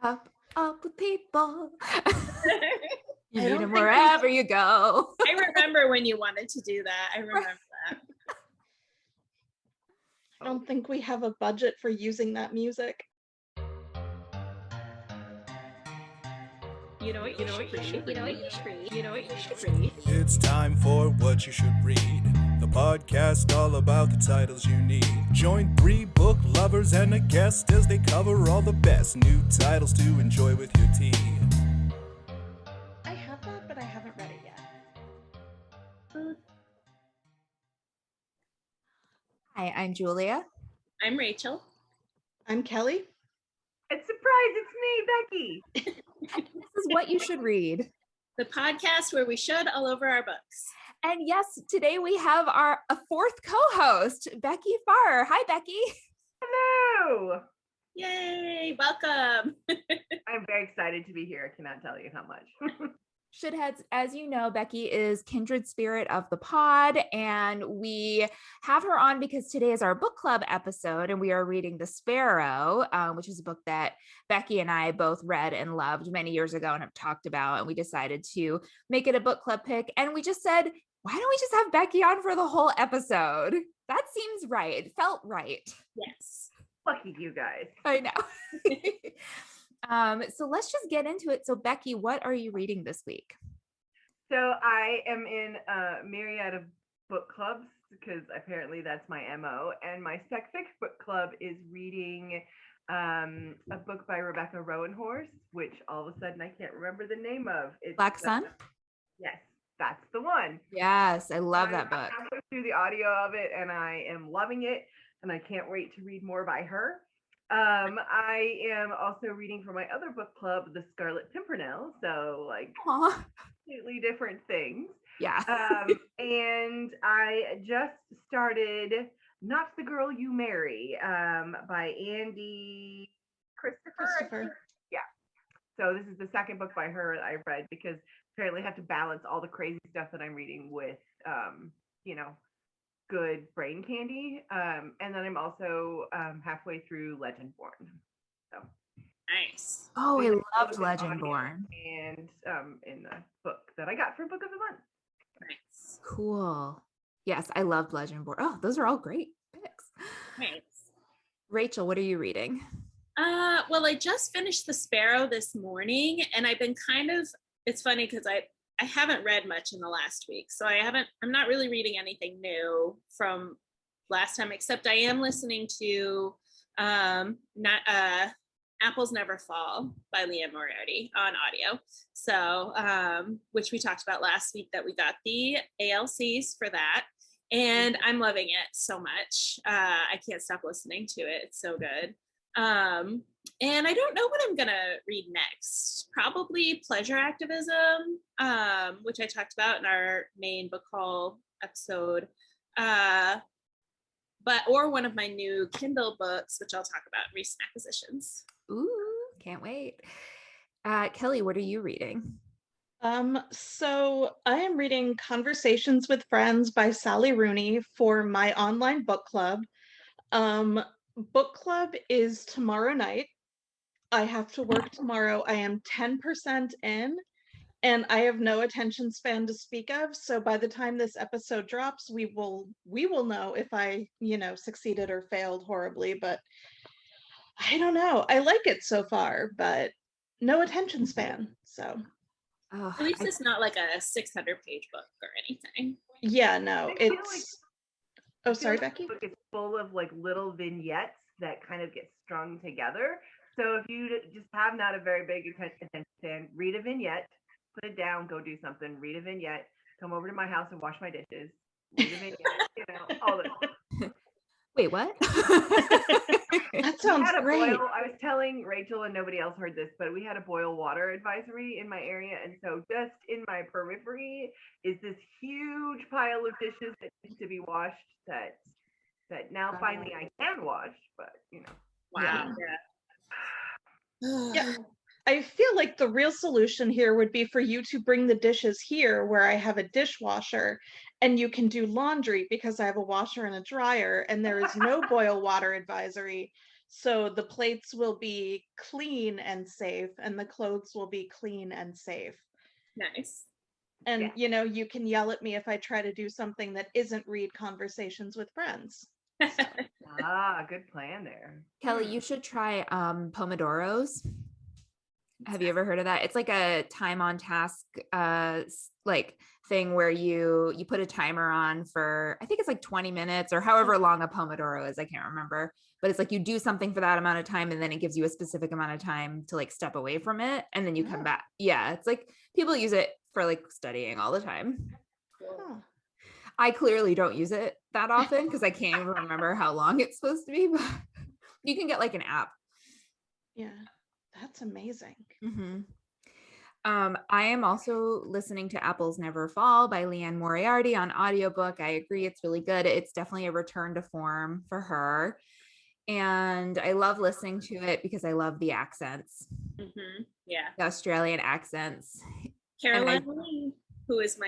Up with people. You I need don't them think wherever you go. I remember when you wanted to do that. I remember that. I don't think we have a budget for using that music. You know what you should read. You know what you should read. You know what you should read. It's time for What You Should Read, the podcast all about the titles you need. Join 3 book lovers and a guest as they cover all the best new titles to enjoy with your tea. I have that, but I haven't read it yet. Hi, I'm Julia. I'm Rachel. I'm Kelly. It's surprise, it's me, Bekki. This is What You Should Read. The podcast where we should all over our books. And yes, today we have a fourth co-host, Bekki Fahrer. Hi, Bekki. Hello. Yay, welcome. I'm very excited to be here. I cannot tell you how much. Shitheads, as you know, Bekki is kindred spirit of the pod, and we have her on because today is our book club episode, and we are reading The Sparrow, which is a book that Bekki and I both read and loved many years ago and have talked about, and we decided to make it a book club pick, and we just said, why don't we just have Bekki on for the whole episode? That seems right. It felt right. Yes. Lucky you guys. I know. So let's just get into it. So Bekki, what are you reading this week? So I am in a myriad of book clubs because apparently that's my MO. And my Spec Fic book club is reading a book by Rebecca Rowanhorse, which all of a sudden I can't remember the name of. It's Black Sun? Yes, that's the one. Yes, I love that book. I'm halfway through the audio of it and I am loving it. And I can't wait to read more by her. I am also reading for my other book club, The Scarlet Pimpernel. So like Aww. completely different things. Yeah. And I just started Not the Girl You Marry by Andy Christopher. Yeah. So this is the second book by her that I've read because apparently I have to balance all the crazy stuff that I'm reading with, good brain candy. And then I'm also halfway through Legendborn. So Nice. Oh, I loved Legendborn. And in the book that I got for Book of the Month. Nice. Cool. Yes, I loved Legendborn. Oh, those are all great picks. Nice. Rachel, what are you reading? Well, I just finished The Sparrow this morning, and I've been it's funny because I haven't read much in the last week, so I'm not really reading anything new from last time, except I am listening to Apples Never Fall by Leah Moriarty on audio. So, which we talked about last week, that we got the ALCs for that. And I'm loving it so much. I can't stop listening to it. It's so good. And I don't know what I'm gonna read next. Probably pleasure activism, which I talked about in our main book haul episode. Or one of my new Kindle books, which I'll talk about in recent acquisitions. Ooh, can't wait. Kelly, what are you reading? So I am reading Conversations with Friends by Sally Rooney for my online book club. Book club is tomorrow night. I have to work tomorrow. I am 10% in and I have no attention span to speak of. So by the time this episode drops, we will know if I, succeeded or failed horribly, but I don't know. I like it so far, but no attention span. So at least it's not like a 600-page book or anything. Yeah, no, it's oh, sorry, Bekki. The book is full of like little vignettes that kind of get strung together. So if you just have not a very big attention span, read a vignette, put it down, go do something, read a vignette, come over to my house and wash my dishes, read a vignette, all this. Wait, what? That sounds great. I was telling Rachel, and nobody else heard this, but we had a boil water advisory in my area, and so just in my periphery is this huge pile of dishes that need to be washed that now finally I can wash, but Wow. Yeah. I feel like the real solution here would be for you to bring the dishes here where I have a dishwasher and you can do laundry because I have a washer and a dryer and there is no boil water advisory. So the plates will be clean and safe, and the clothes will be clean and safe. Nice. And, Yeah. you know, you can yell at me if I try to do something that isn't read Conversations with Friends. Ah, good plan there. Kelly, you should try Pomodoros. Have you ever heard of that? It's like a time on task like thing where you put a timer on for, I think it's like 20 minutes or however long a Pomodoro is. I can't remember, but it's like you do something for that amount of time and then it gives you a specific amount of time to like step away from it and then you come back. Yeah, it's like people use it for like studying all the time. Huh. I clearly don't use it that often because I can't even remember how long it's supposed to be, but you can get like an app. Yeah, that's amazing. I am also listening to Apples Never Fall by Leanne Moriarty on audiobook. I agree, it's really good. It's definitely a return to form for her. And I love listening to it because I love the accents. Yeah. The Australian accents. Caroline Lee, who is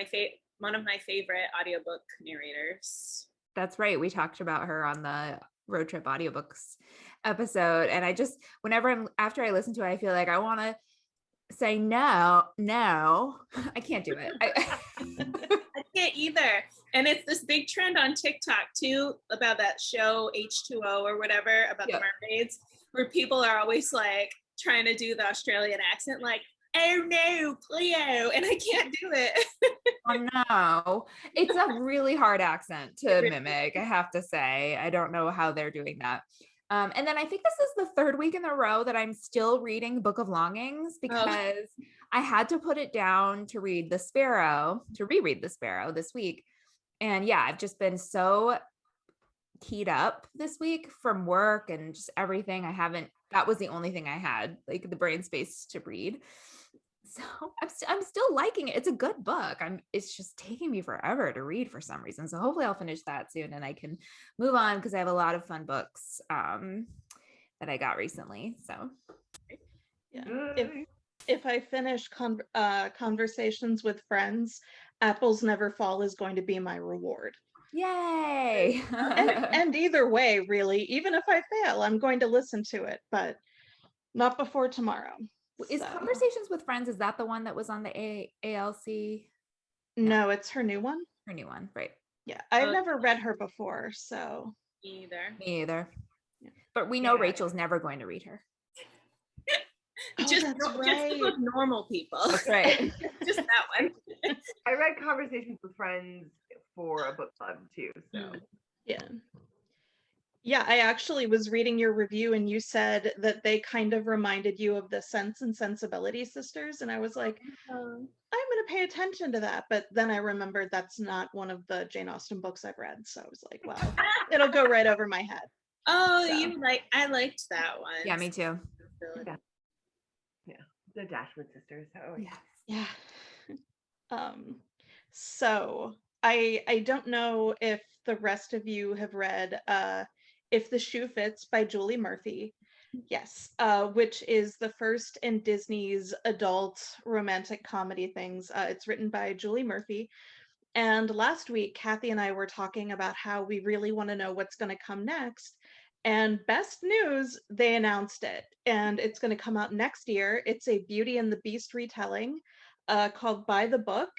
one of my favorite audiobook narrators. That's right. We talked about her on the road trip audiobooks episode. And I just, after I listen to it, I feel like I want to say no, I can't do it. I can't either. And it's this big trend on TikTok too about that show H2O or whatever about the mermaids, where people are always like trying to do the Australian accent, like, oh no, Cleo, and I can't do it. Oh no, it's a really hard accent to mimic, I have to say. I don't know how they're doing that. And then I think this is the third week in a row that I'm still reading Book of Longings because I had to put it down to reread The Sparrow this week. And yeah, I've just been so keyed up this week from work and just everything. That was the only thing I had, like the brain space to read. So I'm still liking it. It's a good book. It's just taking me forever to read for some reason. So hopefully I'll finish that soon and I can move on because I have a lot of fun books that I got recently. So yeah, if I finish Conversations with Friends, Apples Never Fall is going to be my reward. Yay! and either way, really, even if I fail, I'm going to listen to it, but not before tomorrow. Is Conversations with Friends, is that the one that was on the ALC? No, it's her new one. Her new one, right. Yeah, I've never read her before, so. Me either. Yeah. But we know Rachel's never going to read her. Just with normal people. That's right. Just that one. I read Conversations with Friends for a book club too, so. Yeah, I actually was reading your review and you said that they kind of reminded you of the Sense and Sensibility sisters. And I was like, I'm going to pay attention to that. But then I remembered that's not one of the Jane Austen books I've read. So I was like, well, it'll go right over my head. Oh, so. I liked that one. Yeah, me too. Yeah, the Dashland Sisters. Oh, yeah. So I don't know if the rest of you have read If the Shoe Fits by Julie Murphy. Yes, which is the first in Disney's adult romantic comedy things. It's written by Julie Murphy. And last week, Kathy and I were talking about how we really want to know what's going to come next. And best news, they announced it. And it's going to come out next year. It's a Beauty and the Beast retelling called By the Book.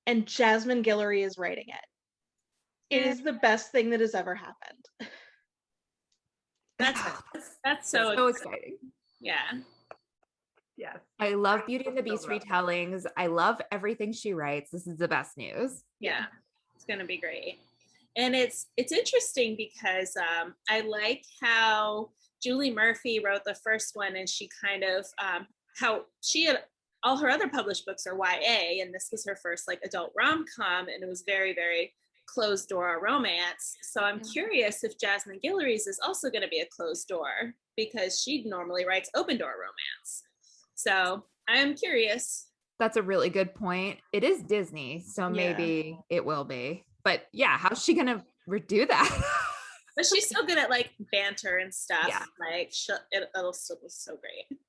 And Jasmine Guillory is writing it. It is the best thing that has ever happened. That's so exciting. Yeah. Yes. I love Beauty and the Beast retellings. I love everything she writes. This is the best news. Yeah. It's going to be great. And it's interesting because I like how Julie Murphy wrote the first one and she kind of how she had all her other published books are YA and this was her first like adult rom-com and it was very, very closed door romance. So I'm curious if Jasmine Guillory's is also going to be a closed door because she normally writes open door romance. So I'm curious. That's a really good point. It is Disney, so maybe it will be. But yeah, how's she going to do that? But she's still good at like banter and stuff. Yeah. Like it'll still be so great.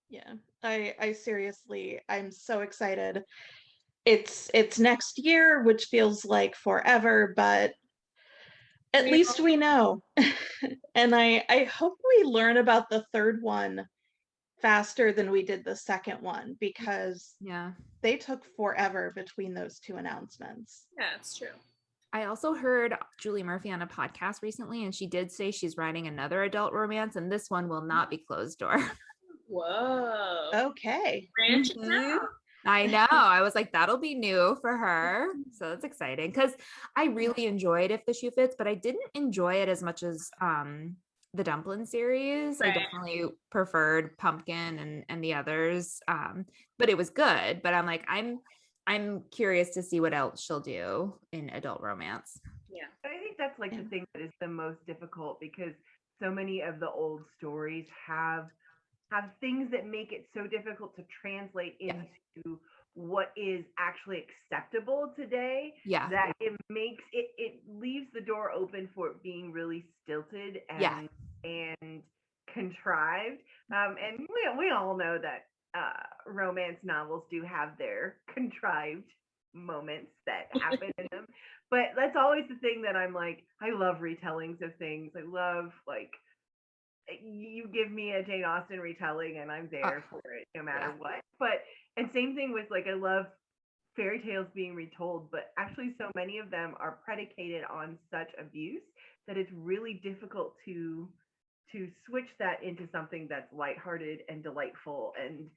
Yeah, I seriously, I'm so excited. It's next year, which feels like forever, but At least we know. And I hope we learn about the third one faster than we did the second one, because they took forever between those two announcements. Yeah, it's true. I also heard Julie Murphy on a podcast recently, and she did say she's writing another adult romance, and this one will not be closed door. Whoa. Okay. Branching out. I know. I was like, that'll be new for her. So that's exciting, because I really enjoyed If the Shoe Fits, but I didn't enjoy it as much as the Dumpling series. Right. I definitely preferred Pumpkin and the others. But it was good. But I'm like, I'm curious to see what else she'll do in adult romance. Yeah. I think that's like the thing that is the most difficult, because so many of the old stories have things that make it so difficult to translate into what is actually acceptable today. Yeah. That it makes it leaves the door open for it being really stilted and contrived. And we all know that romance novels do have their contrived moments that happen in them. But that's always the thing that I'm like, I love retellings of things. I love, like, you give me a Jane Austen retelling and I'm there for it no matter what. But and same thing with, like, I love fairy tales being retold, but actually so many of them are predicated on such abuse that it's really difficult to switch that into something that's lighthearted and delightful and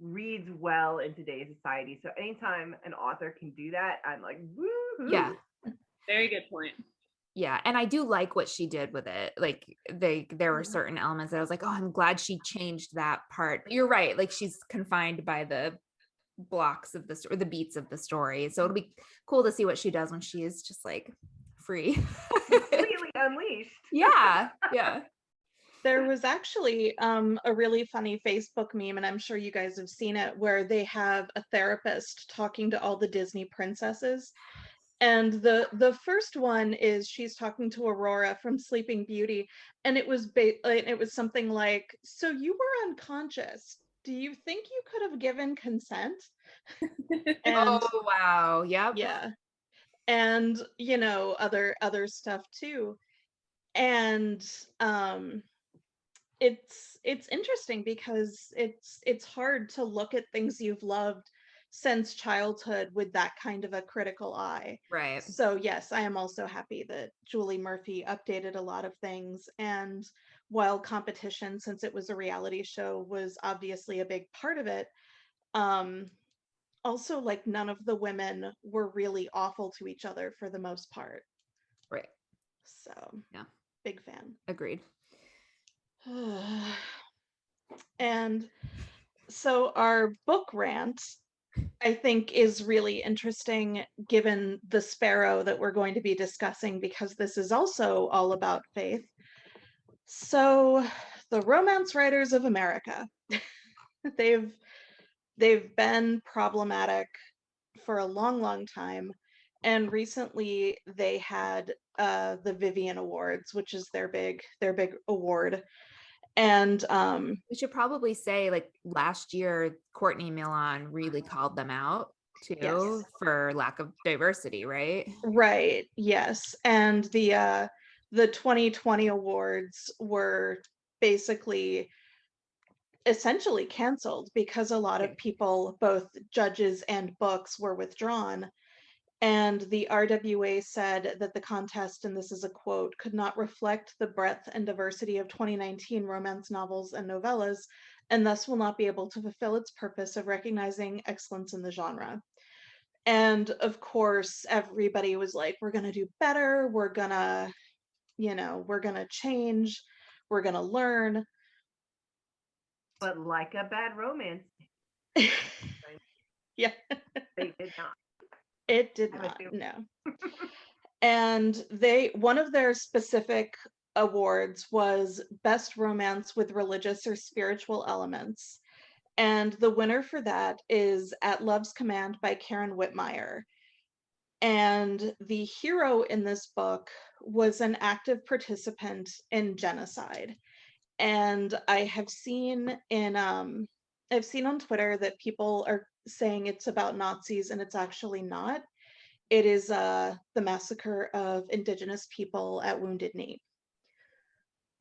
reads well in today's society. So anytime an author can do that, I'm like, woo-hoo. Yeah. Very good point. Yeah. And I do like what she did with it. Like there were certain elements that I was like, oh, I'm glad she changed that part. You're right. Like, she's confined by the blocks of the story, the beats of the story. So it'll be cool to see what she does when she is just like free. Completely unleashed. Yeah. Yeah. There was actually a really funny Facebook meme, and I'm sure you guys have seen it, where they have a therapist talking to all the Disney princesses. And the first one is she's talking to Aurora from Sleeping Beauty, and it was something like, "So you were unconscious. Do you think you could have given consent?" And oh wow. Yep. yeah. And other stuff too. And it's interesting because it's hard to look at things you've loved since childhood with that kind of a critical eye. Right. So yes, I am also happy that Julie Murphy updated a lot of things. And while competition, since it was a reality show, was obviously a big part of it, also, like, none of the women were really awful to each other for the most part. Right. So yeah, big fan. Agreed. And so our book rant, I think, is really interesting given the Sparrow that we're going to be discussing, because this is also all about faith. So the romance writers of America, they've been problematic for a long time. And recently they had the Vivian Awards, which is their big award. And we should probably say, like, last year Courtney Milan really called them out too for lack of diversity, right? Right. Yes. And the 2020 awards were basically essentially canceled because a lot of people, both judges and books, were withdrawn. And the RWA said that the contest, and this is a quote, could not reflect the breadth and diversity of 2019 romance novels and novellas, and thus will not be able to fulfill its purpose of recognizing excellence in the genre. And of course, everybody was like, we're going to do better. We're going to, we're going to change. We're going to learn. But like a bad romance. Yeah. They did not. It did not, no. And one of their specific awards was Best Romance with Religious or Spiritual Elements. And the winner for that is At Love's Command by Karen Whitmire. And the hero in this book was an active participant in genocide. And I have seen on Twitter that people are saying it's about Nazis, and it's actually not. It is the massacre of Indigenous people at Wounded Knee.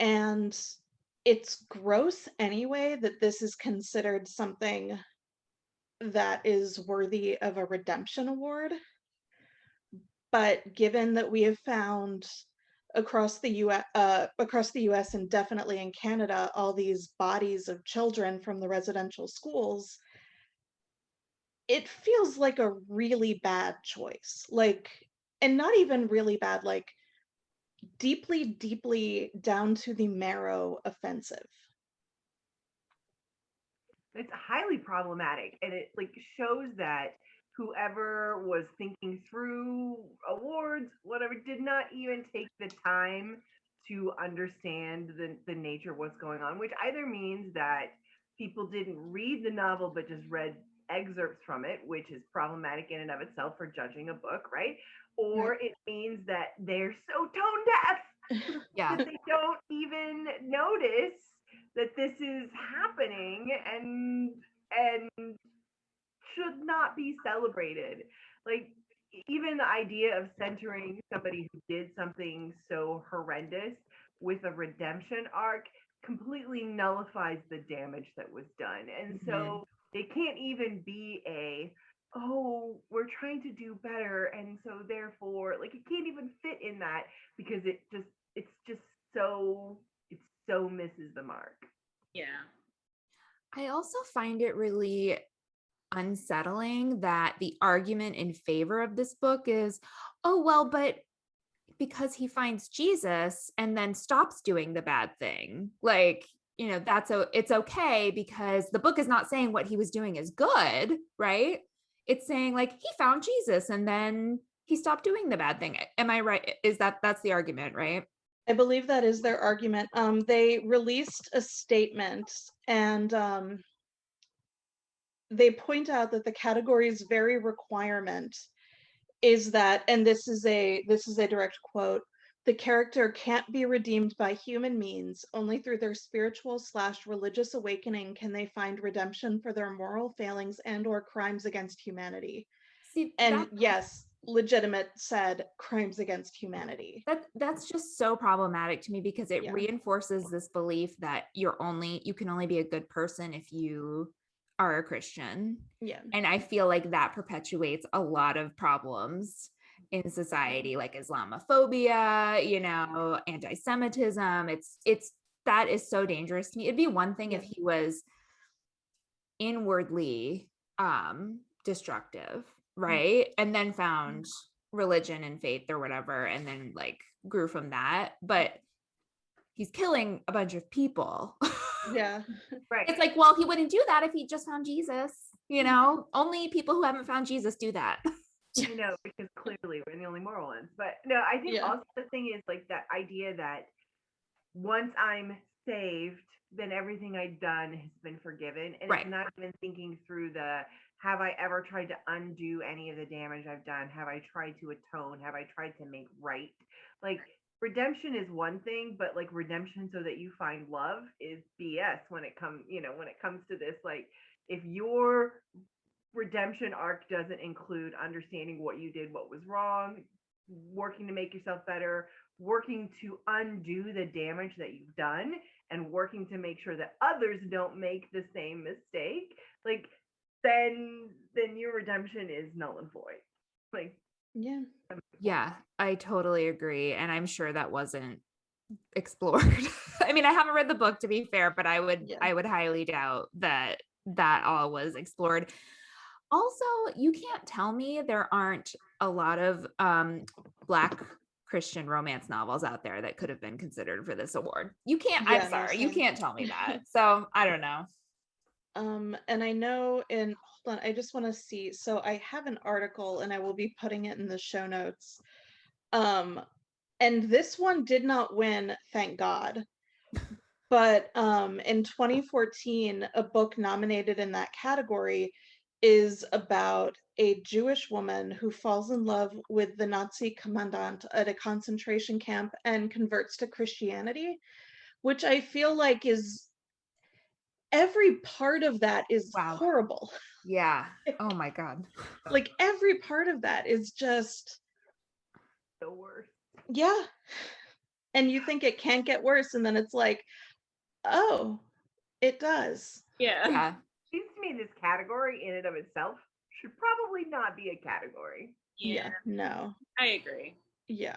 And it's gross anyway that this is considered something that is worthy of a redemption award. But given that we have found across the US and definitely in Canada, all these bodies of children from the residential schools, it feels like a really bad choice. Like, and not even really bad, like deeply, deeply down to the marrow offensive. It's highly problematic, and it like shows that whoever was thinking through awards, whatever, did not even take the time to understand the nature of what's going on, which either means that people didn't read the novel but just read excerpts from it, which is problematic in and of itself for judging a book, right? Or Right. it means that they're so tone deaf Yeah. that they don't even notice that this is happening and should not be celebrated. Like even the idea of centering somebody who did something so horrendous with a redemption arc completely nullifies the damage that was done. And so it can't even be a, oh, we're trying to do better and so therefore like it can't even fit in that because it's just so it so misses the mark. Yeah. I also find it really unsettling that the argument in favor of this book is, oh, well, but because he finds Jesus and then stops doing the bad thing, like, you know, it's okay because the book is not saying what he was doing is good, right? It's saying like he found Jesus and then he stopped doing the bad thing. Am I right? That's the argument, right? I believe that is their argument. They released a statement and they point out that the category's very requirement is that, and this is a direct quote, the character can't be redeemed by human means. Only through their spiritual/religious awakening can they find redemption for their moral failings and or crimes against humanity. See, And yes, legitimate said crimes against humanity. That's just so problematic to me because it Yeah. reinforces this belief that you can only be a good person if you are a Christian. Yeah. And I feel like that perpetuates a lot of problems in society, like Islamophobia, you know, anti-Semitism. That is so dangerous to me. It'd be one thing if he was inwardly destructive, right? And then found religion and faith or whatever, and then like grew from that. But he's killing a bunch of people. Yeah. Right. It's like, well, he wouldn't do that if he just found Jesus, you know? Only people who haven't found Jesus do that. You know, because clearly we're the only moral ones. But no, I think Yeah. also the thing is like that idea that once I'm saved, then everything I've done has been forgiven. And Right. it's not even thinking through have I ever tried to undo any of the damage I've done? Have I tried to atone? Have I tried to make right? Like redemption is one thing, but like redemption so that you find love is BS when it comes to this. Like if your redemption arc doesn't include understanding what you did, what was wrong, working to make yourself better, working to undo the damage that you've done, and working to make sure that others don't make the same mistake, like then your redemption is null and void. Like Yeah, I totally agree. And I'm sure that wasn't explored. I mean, I haven't read the book to be fair, but I would highly doubt that all was explored. Also, you can't tell me there aren't a lot of Black Christian romance novels out there that could have been considered for this award. You can't, I'm sorry, you can't tell me that. So I don't know. And I know hold on, I just want to see. So I have an article and I will be putting it in the show notes. And this one did not win, thank God. But in 2014, a book nominated in that category is about a Jewish woman who falls in love with the Nazi commandant at a concentration camp and converts to Christianity, which I feel like is, every part of that is Wow. horrible. Yeah. Oh my God. Like every part of that is just The worst. yeah. And you think it can't get worse, and then it's like, oh, it does. Yeah. Yeah. Seems to me this category in and of itself should probably not be a category. Yeah. No. I agree. Yeah.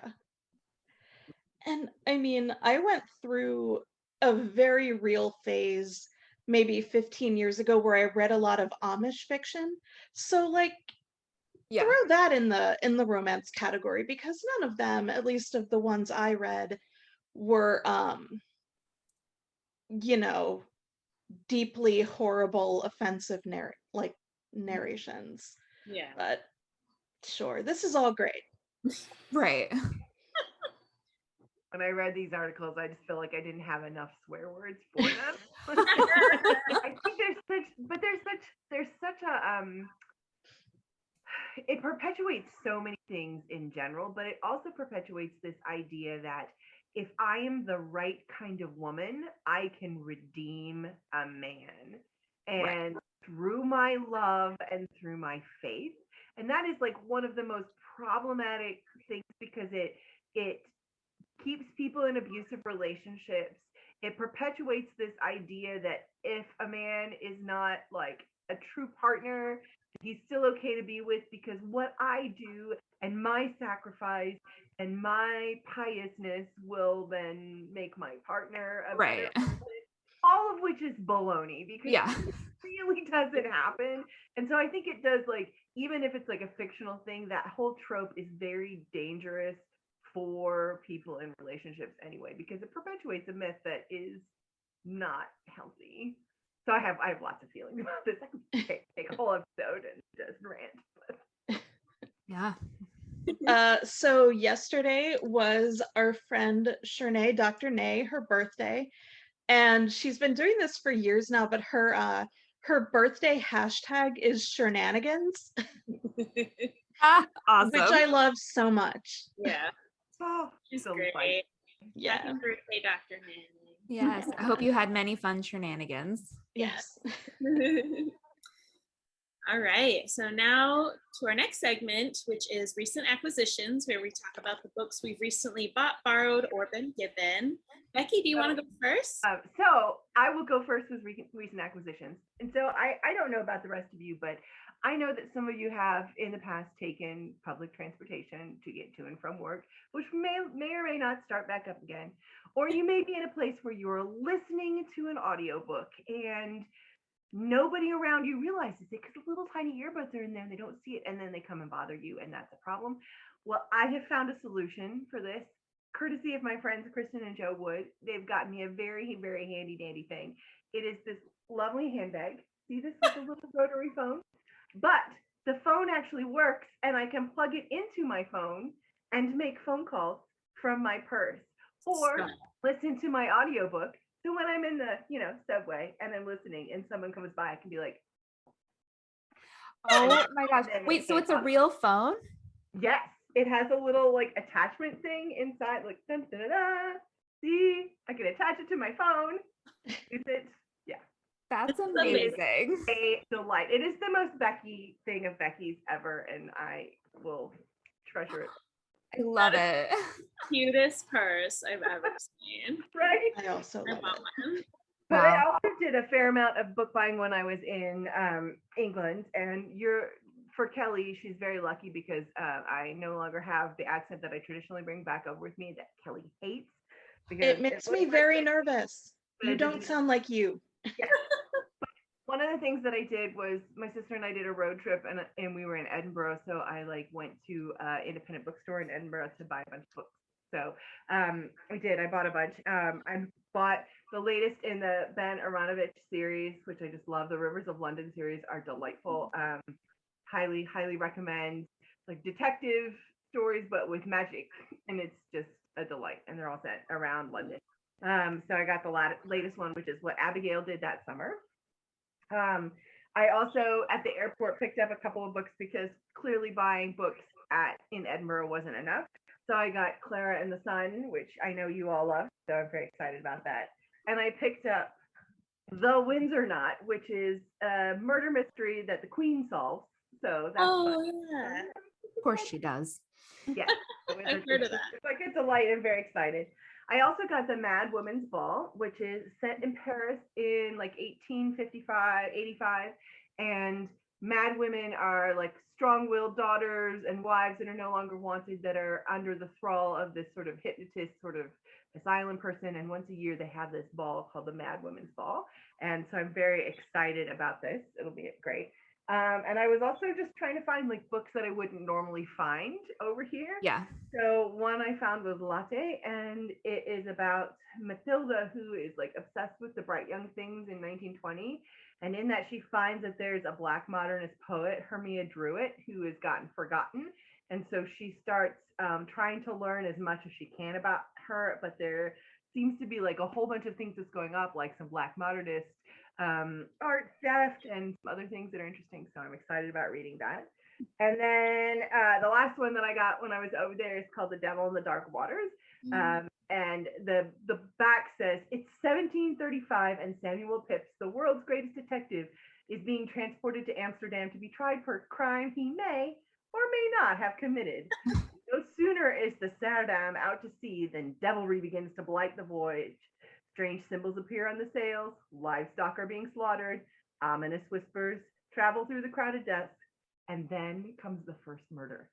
And I mean, I went through a very real phase maybe 15 years ago where I read a lot of Amish fiction. So like Yeah. throw that in the romance category, because none of them, at least of the ones I read, were you know, deeply horrible, offensive narrations. Yeah. But sure, this is all great. Right. When I read these articles, I just feel like I didn't have enough swear words for them. I think there's such a it perpetuates so many things in general, but it also perpetuates this idea that if I am the right kind of woman, I can redeem a man. And through my love and through my faith. And that is like one of the most problematic things, because it keeps people in abusive relationships. It perpetuates this idea that if a man is not like a true partner, he's still okay to be with, because what I do and my sacrifice and my piousness will then make my partner a better person. All of which is baloney, because it really doesn't happen. And so I think it does, like, even if it's like a fictional thing, that whole trope is very dangerous for people in relationships anyway, because it perpetuates a myth that is not healthy. So I have lots of feelings about this. I could take a whole episode and just rant. Yeah. So yesterday was our friend Shernay, Dr. Nay, her birthday, and she's been doing this for years now, but her birthday hashtag is Shernanigans. Awesome. Which I love so much. Yeah. Oh, she's so great. funny. Yeah. Happy birthday, Dr. Nanny. Yes. I hope you had many fun shenanigans. Yes. All right. So now to our next segment, which is recent acquisitions, where we talk about the books we've recently bought, borrowed, or been given. Bekki, do you want to go first? So I will go first with recent acquisitions. And so I don't know about the rest of you, but I know that some of you have in the past taken public transportation to get to and from work, which may or may not start back up again. Or you may be in a place where you're listening to an audiobook and nobody around you realizes it, because the little tiny earbuds are in there and they don't see it, and then they come and bother you, and that's a problem. Well, I have found a solution for this, courtesy of my friends Kristen and Joe Wood. They've got me a very, very handy dandy thing. It is this lovely handbag. See this with a little rotary phone? But the phone actually works, and I can plug it into my phone and make phone calls from my purse, or listen to my audiobook. So when I'm in the, subway and I'm listening and someone comes by, I can be like, oh my gosh. Wait, so it's a real phone? Yes. It has a little like attachment thing inside, like, dun, dun, dun, dun. See, I can attach it to my phone. Use it. Yeah. That's amazing. A delight. It is the most Bekki thing of Bekki's ever, and I will treasure it. I love it. Cutest purse I've ever seen. Right? I also love it. But I also did a fair amount of book buying when I was in England, and for Kelly, she's very lucky because I no longer have the accent that I traditionally bring back over with me that Kelly hates. It makes me very nervous. You don't sound like you. Yeah. One of the things that I did was my sister and I did a road trip, and we were in Edinburgh, so I went to independent bookstore in Edinburgh to buy a bunch of books. So I bought a bunch. I bought the latest in the Ben Aronovich series, which I just love. The Rivers of London series are delightful. Highly, highly recommend, like detective stories, but with magic, and it's just a delight. And they're all set around London. So I got the latest one, which is What Abigail Did That Summer. I also at the airport picked up a couple of books because clearly buying books in Edinburgh wasn't enough. So I got Clara and the Sun, which I know you all love. So I'm very excited about that. And I picked up The Windsor Knot, which is a murder mystery that the Queen solves. So that's fun. Yeah. Of course she does. Yeah, I've heard of that. It's like a delight. I'm very excited. I also got the Mad Woman's Ball, which is set in Paris in like 1855, 85, and mad women are like strong-willed daughters and wives that are no longer wanted, that are under the thrall of this sort of hypnotist, sort of asylum person. And once a year they have this ball called the Mad Women's Ball, and so I'm very excited about this. It'll be great. And I was also just trying to find like books that I wouldn't normally find over here. Yeah. So one I found was Latte, and it is about Matilda, who is like obsessed with the bright young things in 1920. And in that, she finds that there's a Black modernist poet, Hermia Druitt, who has gotten forgotten. And so she starts trying to learn as much as she can about her. But there seems to be like a whole bunch of things that's going up, like some Black modernist art theft and some other things that are interesting. So I'm excited about reading that. And then the last one that I got when I was over there is called The Devil in the Dark Waters. And the back says, it's 1735 and Samuel Pepys, the world's greatest detective, is being transported to Amsterdam to be tried for a crime he may or may not have committed. No sooner is the Sardam out to sea than devilry begins to blight the voyage. Strange symbols appear on the sails, livestock are being slaughtered, ominous whispers travel through the crowded decks, and then comes the first murder.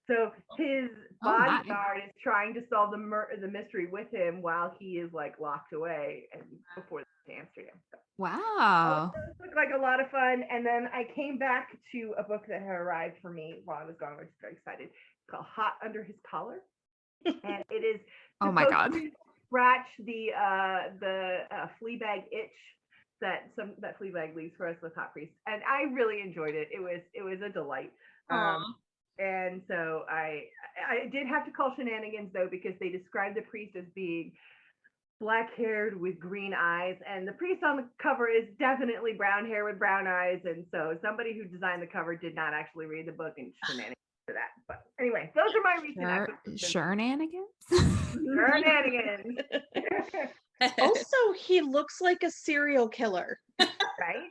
So his bodyguard is trying to solve the mystery with him while he is like locked away and before to Amsterdam. So, wow. it looked like a lot of fun. And then I came back to a book that had arrived for me while I was gone, which is very excited. It's called Hot Under His Collar, and it is Oh my God. scratch the Fleabag itch that Fleabag leaves for us with Hot Priest, and I really enjoyed it. It was a delight. And so I did have to call shenanigans though, because they described the priest as being black-haired with green eyes, and the priest on the cover is definitely brown hair with brown eyes, and so somebody who designed the cover did not actually read the book, and shenanigans for that. But anyway, those are my recent acquisitions. Shenanigans. Shenanigans. Also, he looks like a serial killer. Right?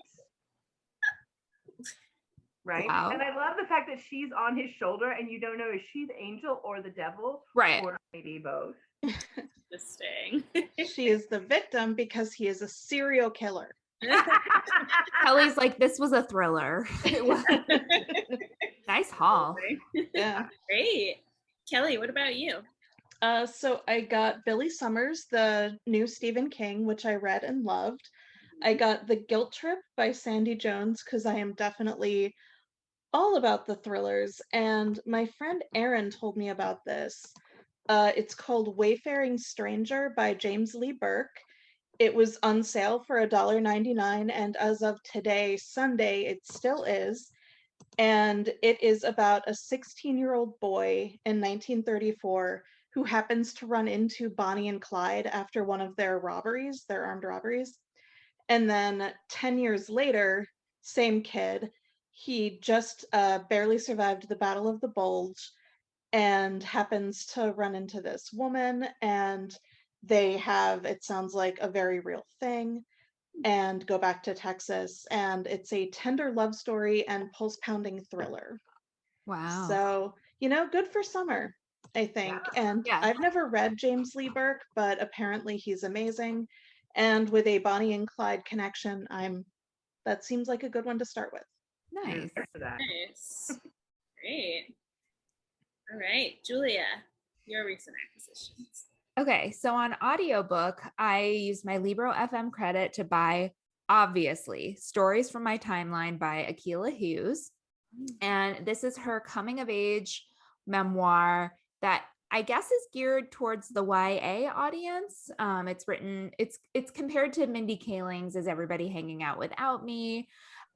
Right. Wow. And I love the fact that she's on his shoulder and you don't know, is she the angel or the devil? Right. Or maybe both. Interesting. She is the victim because he is a serial killer. Kelly's like, this was a thriller. Nice haul. Yeah. Great. Kelly, what about you? So I got Billy Summers, the new Stephen King, which I read and loved. I got The Guilt Trip by Sandy Jones, because I am definitely all about the thrillers. And my friend Erin told me about this. It's called Wayfaring Stranger by James Lee Burke. It was on sale for $1.99, and as of today, Sunday, it still is. And it is about a 16-year-old boy in 1934 who happens to run into Bonnie and Clyde after one of their robberies, their armed robberies. And then 10 years later, same kid, he just barely survived the Battle of the Bulge and happens to run into this woman, and they have, it sounds like, a very real thing, and go back to Texas. And it's a tender love story and pulse-pounding thriller. Wow. So, good for summer, I think. And Yeah. I've never read James Lee Burke, but apparently he's amazing. And with a Bonnie and Clyde connection, that seems like a good one to start with. Nice. Nice. Great. All right, Julia, your recent acquisitions. Okay, so on audiobook, I used my Libro FM credit to buy, obviously, Stories from My Timeline by Akilah Hughes. And this is her coming of age memoir that I guess is geared towards the YA audience. It's compared to Mindy Kaling's Is Everybody Hanging Out Without Me,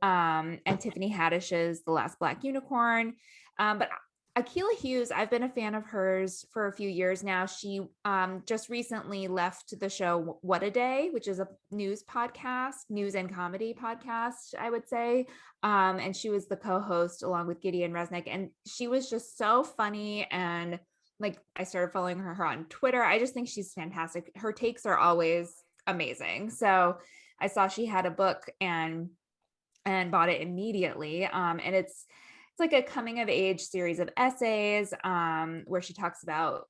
and Tiffany Haddish's The Last Black Unicorn. But Akilah Hughes, I've been a fan of hers for a few years now. She just recently left the show What a Day, which is a news and comedy podcast, I would say. And she was the co-host along with Gideon Resnick. And she was just so funny. And like, I started following her on Twitter. I just think she's fantastic. Her takes are always amazing. So I saw she had a book and bought it immediately. And it's like a coming of age series of essays where she talks about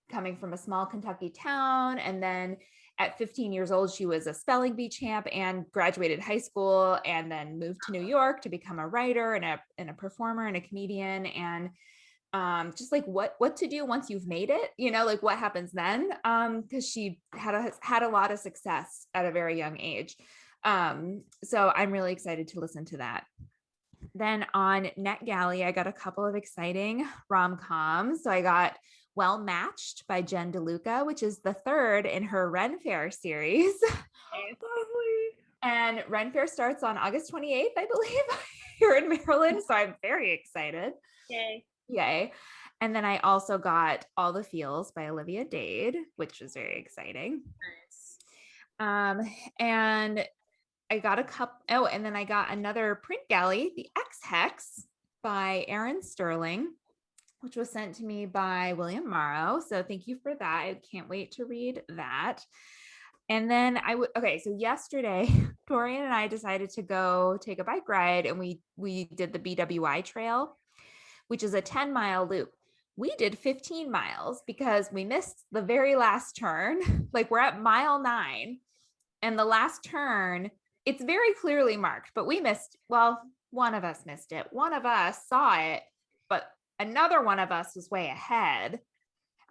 coming from a small Kentucky town, and then at 15 years old, she was a spelling bee champ and graduated high school, and then moved to New York to become a writer and a performer and a comedian, and just like what to do once you've made it, like what happens then, because she had a lot of success at a very young age. So I'm really excited to listen to that. Then on NetGalley, I got a couple of exciting rom-coms. So I got Well Matched by Jen DeLuca, which is the third in her Ren Fair series. And Ren Fair starts on August 28th, I believe, here in Maryland. So I'm very excited. Yay. And then I also got All the Feels by Olivia Dade, which was very exciting. Nice. And I got and then I got another print galley, The X-Hex by Erin Sterling, which was sent to me by William Morrow. So thank you for that. I can't wait to read that. And then so yesterday, Dorian and I decided to go take a bike ride, and we did the BWI trail, which is a 10-mile loop. We did 15 miles because we missed the very last turn. Like, we're at mile 9, and the last turn, it's very clearly marked, but we missed, one of us missed it. One of us saw it, but another one of us was way ahead.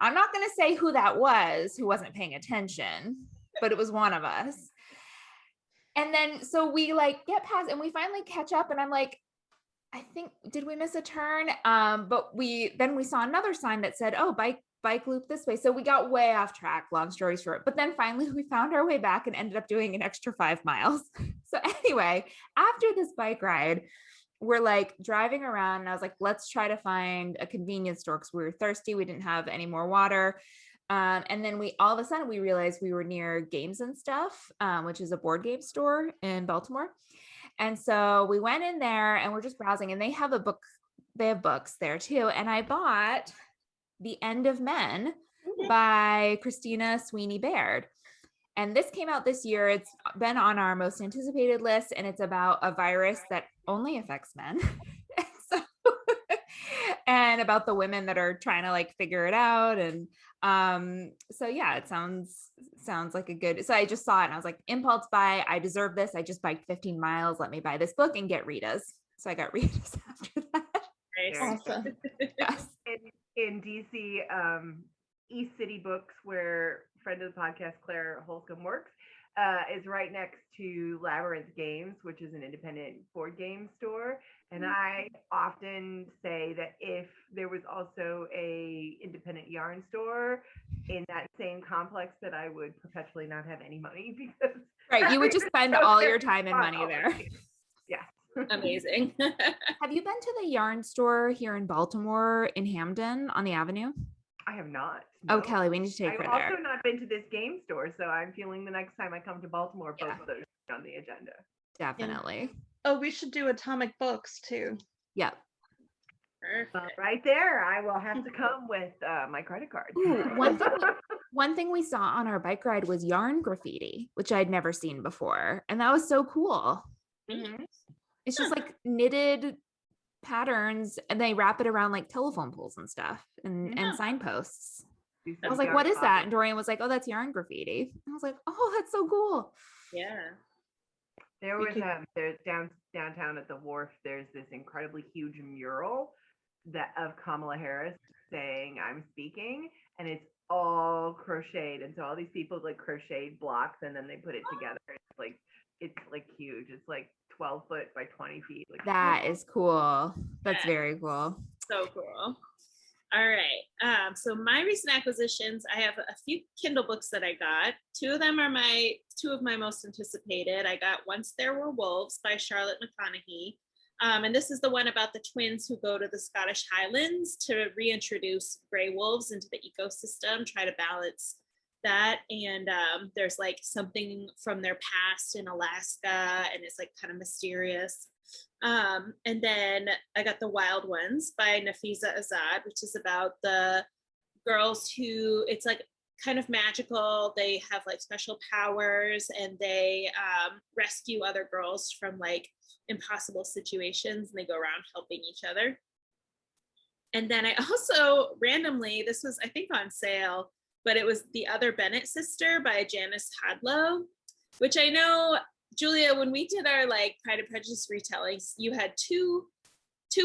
I'm not going to say who that was, who wasn't paying attention, but it was one of us. And then, so we get past, and we finally catch up, and I'm like, I think, did we miss a turn? But we saw another sign that said, oh, bike loop this way. So we got way off track, long story short. But then finally we found our way back and ended up doing an extra 5 miles. So anyway, after this bike ride, we're driving around, and I was like, let's try to find a convenience store because we were thirsty. We didn't have any more water. And then all of a sudden we realized we were near Games and Stuff, which is a board game store in Baltimore. And so we went in there and we're just browsing, and they have books there too. And I bought The End of Men by Christina Sweeney Baird. And this came out this year. It's been on our most anticipated list, and it's about a virus that only affects men. And about the women that are trying to figure it out. And so yeah, it sounds like a good, so I just saw it and I was like, impulse buy, I deserve this. I just biked 15 miles. Let me buy this book and get Rita's. So I got Rita's after that. Nice. Awesome. Yes. In DC, East City Books, where friend of the podcast, Clara Holcomb, works, is right next to Labyrinth Games, which is an independent board game store. And I often say that if there was also a independent yarn store in that same complex, that I would perpetually not have any money, because Right, you would just spend all your time and money there. Yeah. Amazing. Have you been to the yarn store here in Baltimore in Hamden on the Avenue? I have not. Oh, no. Kelly, we need to take her I've there. also not been to this game store, so I'm feeling the next time I come to Baltimore, both Yeah. of those are on the agenda. Definitely. Oh, we should do Atomic Books too. Yep. Perfect. Right there, I will have to come with my credit card. Ooh, one thing we saw on our bike ride was yarn graffiti, which I'd never seen before. And that was so cool. Mhm. It's just knitted patterns, and they wrap it around telephone poles and stuff and signposts. I was like, what is that? And Dorian was like, oh, that's yarn graffiti. And I was like, oh, that's so cool. Yeah. There was there's downtown at the wharf, there's this incredibly huge mural of Kamala Harris saying "I'm speaking," and it's all crocheted, and so all these people crocheted blocks, and then they put it together. It's huge. It's 12 foot by 20 feet. That is cool. That's Yeah. very cool. So cool. All right. So my recent acquisitions, I have a few Kindle books that I got. Two of them are two of my most anticipated. I got Once There Were Wolves by Charlotte McConaughey. And this is the one about the twins who go to the Scottish Highlands to reintroduce gray wolves into the ecosystem, try to balance that. And there's something from their past in Alaska, and it's kind of mysterious. And then I got The Wild Ones by Nafisa Azad, which is about the girls who, it's kind of magical. They have like special powers, and they rescue other girls from like impossible situations, and they go around helping each other. And then I also randomly, this was I think on sale, but it was The Other Bennett Sister by Janice Hadlow, which I know, Julia, when we did our like Pride and Prejudice retellings, you had two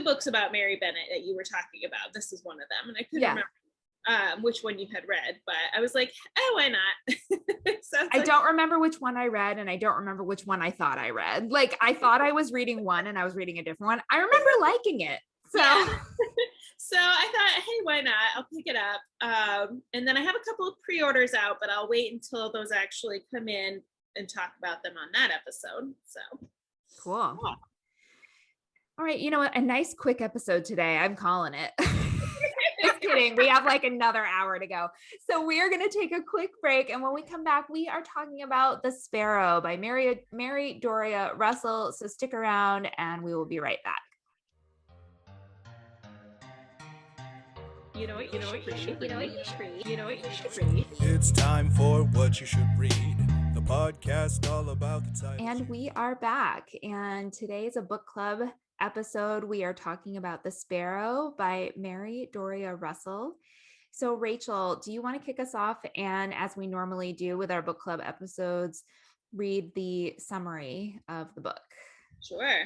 books about Mary Bennett that you were talking about. This is one of them, and I couldn't remember which one you had read, but I was like, oh, why not? I don't remember which one I read, and I don't remember which one I thought I read. Like, I thought I was reading one and I was reading a different one. I remember liking it. So yeah. So I thought, hey, why not? I'll pick it up. And then I have a couple of pre-orders out, but I'll wait until those actually come in and talk about them on that episode. So cool. All right, you know what? A nice quick episode today. I'm calling it. Just kidding. We have like another hour to go. So we are going to take a quick break. And when we come back, we are talking about The Sparrow by Mary Doria Russell. So stick around and we will be right back. You know what you should read. It's time for What You Should Read, the podcast all about the titles. And we are back. And today is a book club episode. We are talking about The Sparrow by Mary Doria Russell. So Rachel, do you want to kick us off? And as we normally do with our book club episodes, read the summary of the book. Sure.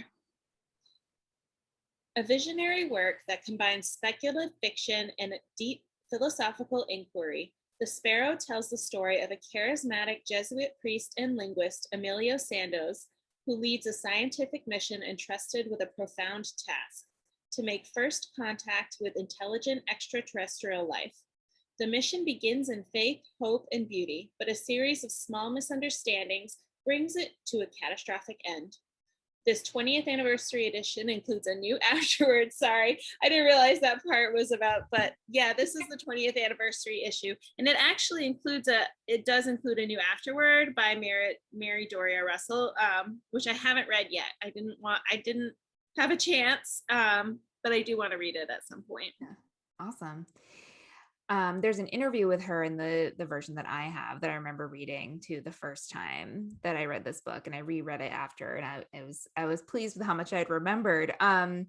A visionary work that combines speculative fiction and a deep philosophical inquiry, The Sparrow tells the story of a charismatic Jesuit priest and linguist, Emilio Sandoz, who leads a scientific mission entrusted with a profound task: to make first contact with intelligent extraterrestrial life. The mission begins in faith, hope, and beauty, but a series of small misunderstandings brings it to a catastrophic end. This 20th anniversary edition includes a new afterword. Sorry, I didn't realize that part was about, but yeah, this is the 20th anniversary issue. And it actually does include a new afterword by Mary Doria Russell, which I haven't read yet. I didn't have a chance, but I do want to read it at some point. Yeah. Awesome. There's an interview with her in the version that I have that I remember reading to the first time that I read this book, and I reread it after, and I was pleased with how much I had remembered. But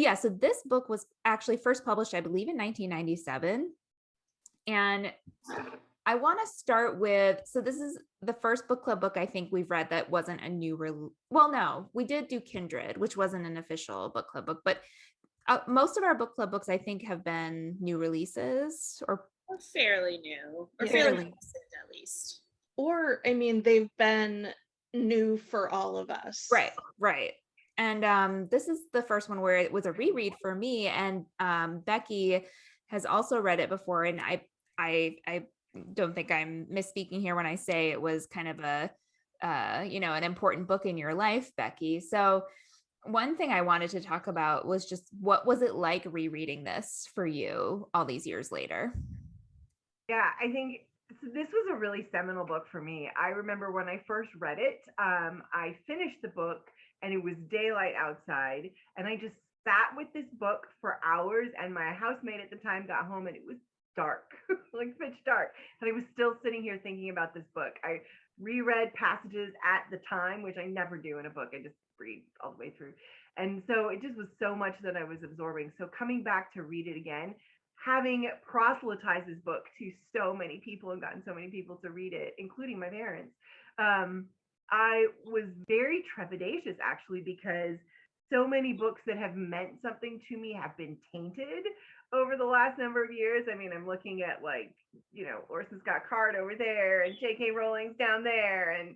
yeah, so this book was actually first published, I believe, in 1997. And I want to start with, so this is the first book club book I think we've read that wasn't a new well, no, we did do Kindred, which wasn't an official book club book, but most of our book club books, I think, have been new releases or fairly new, or fairly recent at least. Or, I mean, they've been new for all of us. Right. And this is the first one where it was a reread for me. And Bekki has also read it before. And I don't think I'm misspeaking here when I say it was kind of an important book in your life, Bekki. So one thing I wanted to talk about was just what was it like rereading this for you all these years later? Yeah, I think this was a really seminal book for me. I remember when I first read it, I finished the book and it was daylight outside, and I just sat with this book for hours, and my housemate at the time got home and it was dark, like pitch dark. And I was still sitting here thinking about this book. I reread passages at the time, which I never do in a book. I just read all the way through. And so it just was so much that I was absorbing. So coming back to read it again, having proselytized this book to so many people and gotten so many people to read it, including my parents, I was very trepidatious actually, because so many books that have meant something to me have been tainted over the last number of years. I mean, I'm looking at Orson Scott Card over there, and J.K. Rowling's down there, and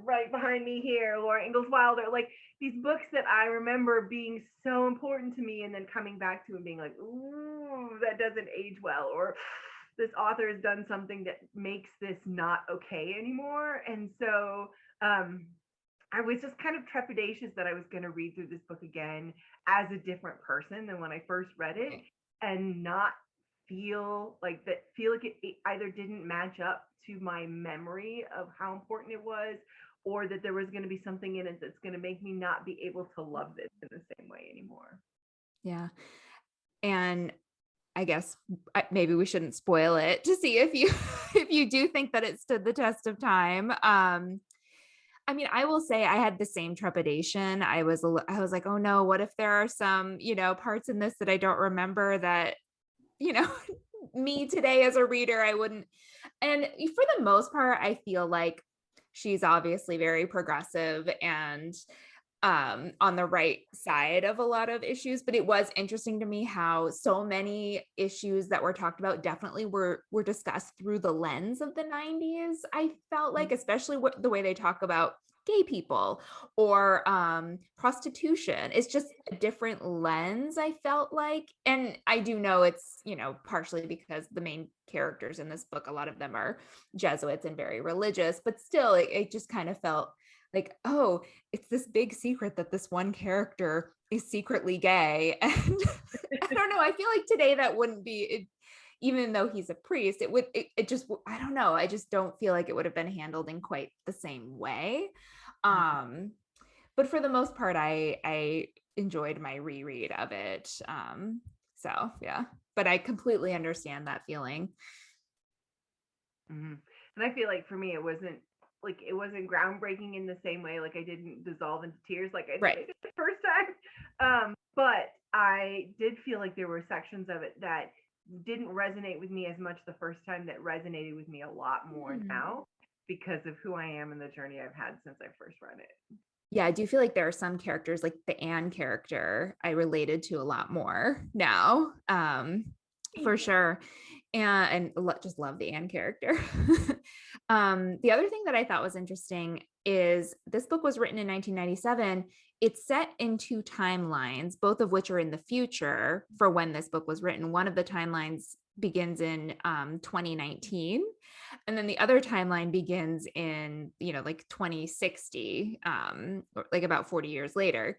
right behind me here, Laura Ingalls Wilder, like these books that I remember being so important to me, and then coming back to and being like, ooh, that doesn't age well, or this author has done something that makes this not okay anymore. And so I was just kind of trepidatious that I was going to read through this book again as a different person than when I first read it, and not feel like it either didn't match up to my memory of how important it was, or that there was going to be something in it that's going to make me not be able to love this in the same way anymore. Yeah. And I guess maybe we shouldn't spoil it to see if you if you do think that it stood the test of time. I mean, I will say I had the same trepidation. I was like, oh no, what if there are some, parts in this that I don't remember that, me today as a reader, I wouldn't. And for the most part, I feel like she's obviously very progressive and on the right side of a lot of issues, but it was interesting to me how so many issues that were talked about definitely were discussed through the lens of the 90s. I felt like, especially the way they talk about gay people or prostitution. It's just a different lens, I felt like. And I do know it's, partially because the main characters in this book, a lot of them are Jesuits and very religious, but still it just kind of felt like, oh, it's this big secret that this one character is secretly gay. And I don't know, I feel like today that wouldn't be, even though he's a priest, it just, I don't know. I just don't feel like it would have been handled in quite the same way. But for the most part, I enjoyed my reread of it. So yeah, but I completely understand that feeling. Mm-hmm. And I feel like for me, it wasn't groundbreaking in the same way. Like I didn't dissolve into tears like I did the first time. But I did feel like there were sections of it that didn't resonate with me as much the first time that resonated with me a lot more now because of who I am and the journey I've had since I first read it. Yeah, I do feel like there are some characters, like the Anne character, I related to a lot more now, for sure. And just love the Anne character. The other thing that I thought was interesting is this book was written in 1997. It's set in two timelines, both of which are in the future for when this book was written. One of the timelines begins in 2019. And then the other timeline begins in, like 2060, like about 40 years later.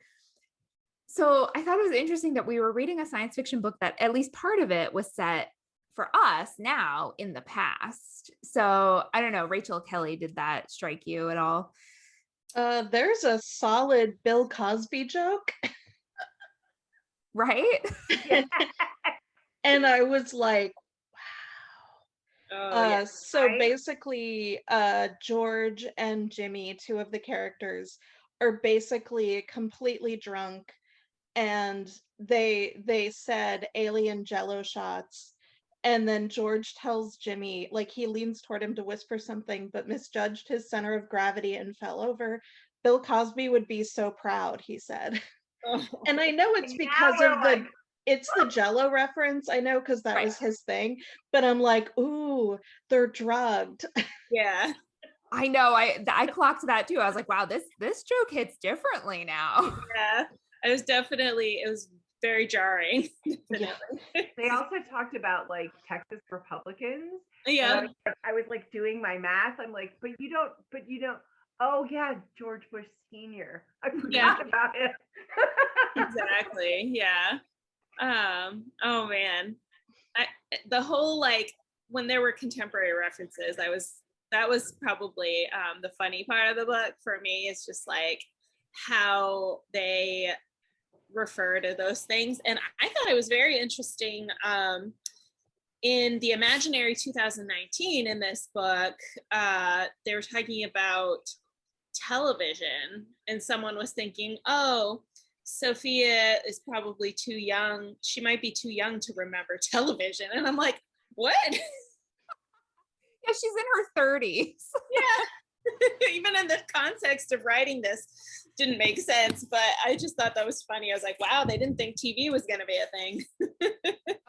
So I thought it was interesting that we were reading a science fiction book that at least part of it was set for us now in the past. So I don't know, Rachel Kelly, did that strike you at all? There's a solid Bill Cosby joke. Right? And I was like, wow. So right? basically, George and Jimmy, two of the characters, are basically completely drunk, and they said alien jello shots. And then George tells Jimmy, like he leans toward him to whisper something, but misjudged his center of gravity and fell over. Bill Cosby would be so proud, he said. Oh. And I know it's because of it's the Jello reference. I know because that was his thing. But I'm like, ooh, they're drugged. Yeah. I know. I clocked that too. I was like, wow, this joke hits differently now. Yeah. It was very jarring. Yeah. They also talked about like Texas Republicans. Yeah. I was like doing my math. I'm like, but you don't. Oh yeah, George Bush Sr. I forgot about it. Exactly. Yeah. Oh man. The whole like when there were contemporary references, that was probably the funny part of the book for me. Is just like how they refer to those things. And I thought it was very interesting in the Imaginary 2019 in this book, they were talking about television, and someone was thinking, oh, Sofia is probably too young. She might be too young to remember television. And I'm like, what? Yeah, she's in her 30s. Yeah. Even in the context of writing this, didn't make sense, but I just thought that was funny. I was like, wow, they didn't think TV was going to be a thing.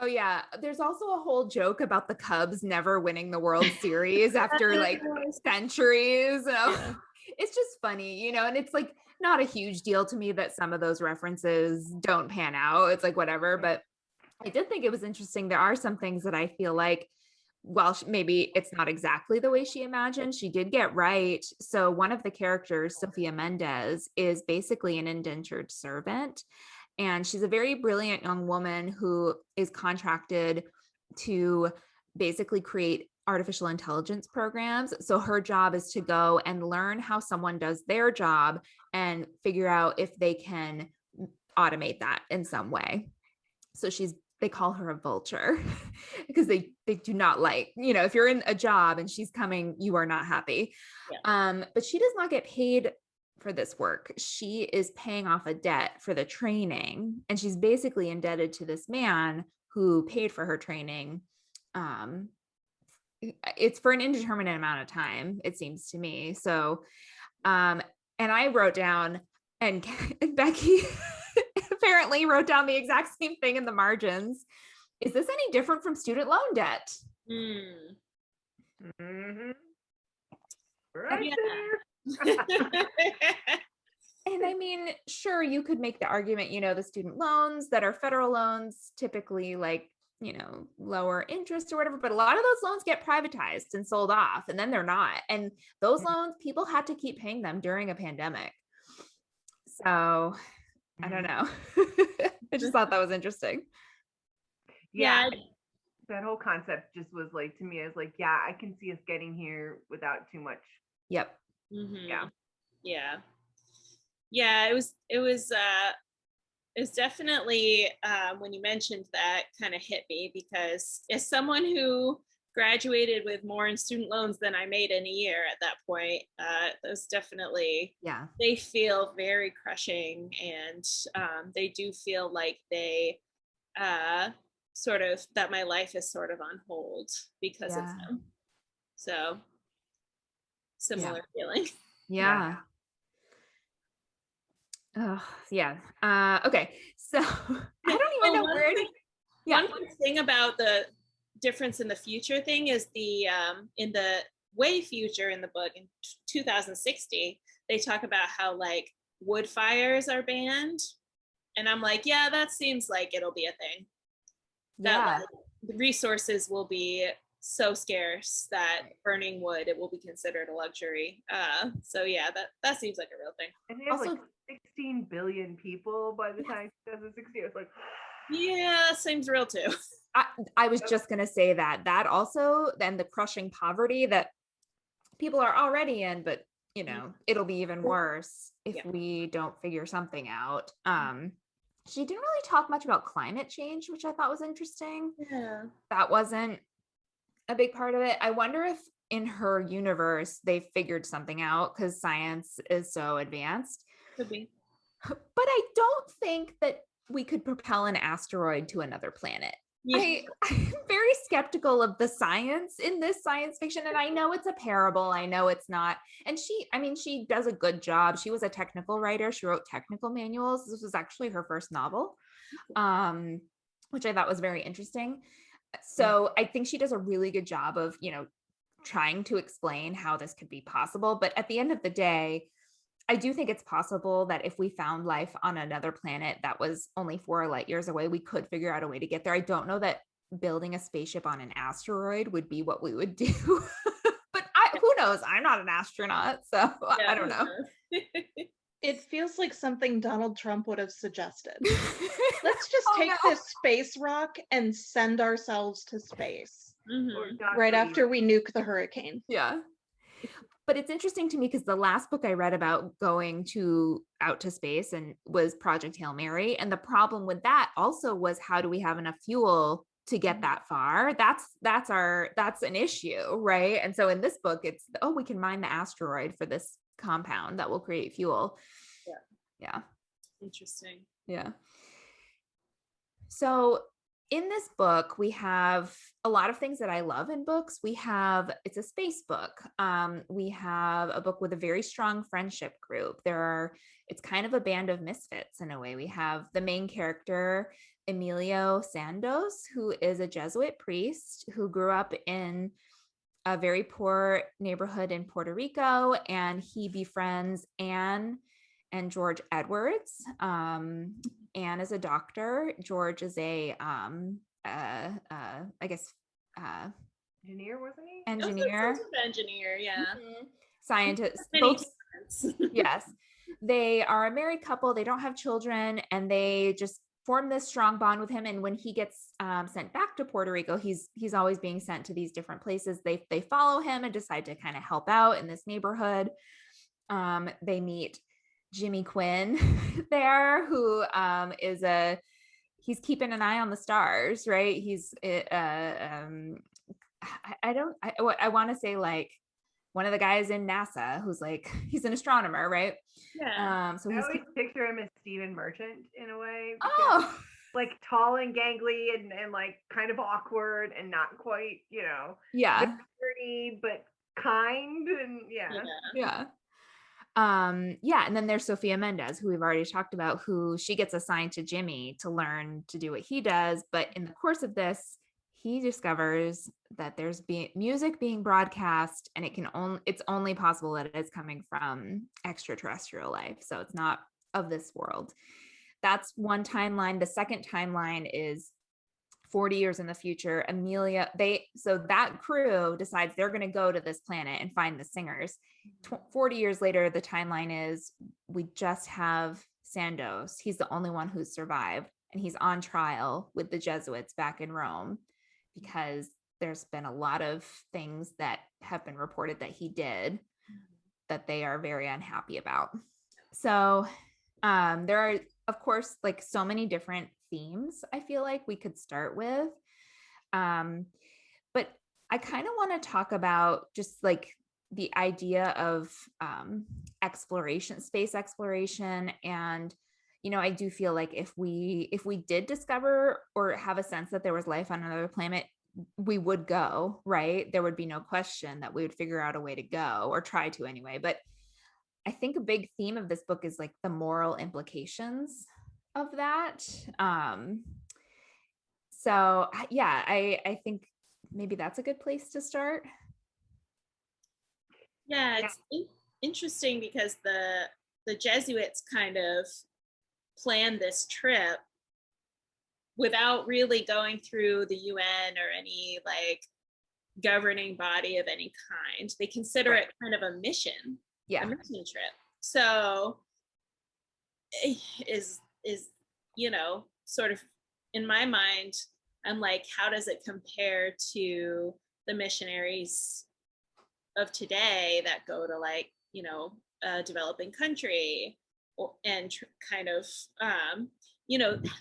Oh yeah. There's also a whole joke about the Cubs never winning the World Series after like centuries. Yeah. It's just funny, and it's like not a huge deal to me that some of those references don't pan out. It's like whatever, but I did think it was interesting. There are some things that I feel like, well, maybe it's not exactly the way she imagined, she did get right. So one of the characters, Sofia Mendes, is basically an indentured servant. And she's a very brilliant young woman who is contracted to basically create artificial intelligence programs. So her job is to go and learn how someone does their job and figure out if they can automate that in some way. So she's they call her a vulture because they do not like, if you're in a job and she's coming, you are not happy. Yeah. But she does not get paid for this work. She is paying off a debt for the training, and she's basically indebted to this man who paid for her training. It's for an indeterminate amount of time, it seems to me. So, and I wrote down, and Bekki apparently wrote down the exact same thing in the margins. Is this any different from student loan debt? Mm-hmm. Right there. And I mean, sure, you could make the argument, the student loans that are federal loans, typically like, lower interest or whatever, but a lot of those loans get privatized and sold off, and then they're not. And those loans, people had to keep paying them during a pandemic. So I don't know. I just thought that was interesting. Yeah. That whole concept just was like, to me, I was like, yeah, I can see us getting here without too much. Yep. Yeah. It was definitely, when you mentioned that, kind of hit me, because as someone who graduated with more in student loans than I made in a year at that point, those definitely, they feel very crushing, and they do feel like they sort of, that my life is sort of on hold because of them. So similar feeling. Oh, yeah. Okay. So I don't even know where to. One thing about the difference in the future thing is the in the way future in the book in 2060, they talk about how like wood fires are banned, and I'm like, yeah, that seems like it'll be a thing. That like, the resources will be so scarce that burning wood, it will be considered a luxury. So yeah, that seems like a real thing. And they have also, like 16 billion people by the time 2060. It's like, yeah, seems real too. I was just gonna say that also, then the crushing poverty that people are already in, but it'll be even worse if we don't figure something out. She didn't really talk much about climate change, which I thought was interesting. That wasn't a big part of it. I wonder if in her universe they figured something out, because science is so advanced. Could be. But I don't think that we could propel an asteroid to another planet. I'm very skeptical of the science in this science fiction. And I know it's a parable. I know it's not. And she does a good job. She was a technical writer. She wrote technical manuals. This was actually her first novel, which I thought was very interesting. So I think she does a really good job of, trying to explain how this could be possible. But at the end of the day, I do think it's possible that if we found life on another planet that was only 4 light years away, we could figure out a way to get there. I don't know that building a spaceship on an asteroid would be what we would do, but who knows? I'm not an astronaut, so I don't know. It feels like something Donald Trump would have suggested. Let's just take this space rock and send ourselves to space right after we nuke the hurricane. Yeah. But it's interesting to me because the last book I read about going out to space and was Project Hail Mary. And the problem with that also was, how do we have enough fuel to get that far? That's an issue, right? And so in this book, it's, we can mine the asteroid for this compound that will create fuel. Yeah. Interesting. Yeah. So in this book, we have a lot of things that I love in books. It's a space book. We have a book with a very strong friendship group. It's kind of a band of misfits in a way. We have the main character, Emilio Santos, who is a Jesuit priest who grew up in a very poor neighborhood in Puerto Rico, and he befriends Anne and George Edwards. Anne is a doctor. George is I guess engineer, wasn't he? Engineer. Engineer, yeah. Mm-hmm. Scientist. Both, yes. They are a married couple. They don't have children, and they just form this strong bond with him. And when he gets sent back to Puerto Rico, he's always being sent to these different places. They follow him and decide to kind of help out in this neighborhood. They meet Jimmy Quinn there, who he's keeping an eye on the stars, right? I want to say like one of the guys in NASA who's like, he's an astronomer, right? Yeah. So I he's always picture him as Stephen Merchant in a way. oh Like tall and gangly and like kind of awkward and not quite, yeah dirty, but kind and yeah. Yeah, and then there's Sofia Mendes, who we've already talked about, who she gets assigned to Jimmy to learn to do what he does. But in the course of this, he discovers that there's music being broadcast, and it's only possible that it's coming from extraterrestrial life. So it's not of this world. That's one timeline. The second timeline is 40 years in the future. So that crew decides they're going to go to this planet and find the singers. 40 years later, the timeline is we just have Sandoz. He's the only one who's survived, and he's on trial with the Jesuits back in Rome because there's been a lot of things that have been reported that he did that they are very unhappy about. So there are, of course, like so many different themes I feel like we could start with. But I kind of want to talk about just like the idea of space exploration. And, I do feel like if we did discover or have a sense that there was life on another planet, we would go, right? There would be no question that we would figure out a way to go, or try to anyway. But I think a big theme of this book is like the moral implications of that. So yeah, I think maybe that's a good place to start. Yeah, it's interesting because the Jesuits kind of planned this trip without really going through the UN or any like governing body of any kind. They consider it kind of a mission, a mission trip. So is sort of in my mind, I'm like, how does it compare to the missionaries of today that go to like, a developing country and kind of,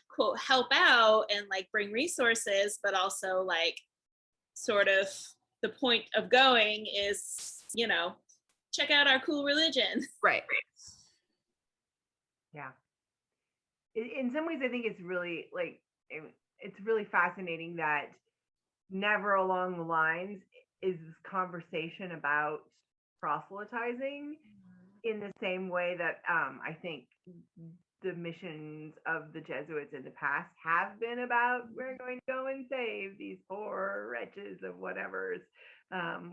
quote, help out and like bring resources, but also like sort of the point of going is, check out our cool religion. Right. Yeah. In some ways, I think it's really like, it's really fascinating that never along the lines is this conversation about proselytizing in the same way that I think the missions of the Jesuits in the past have been about, we're going to go and save these poor wretches of whatever's,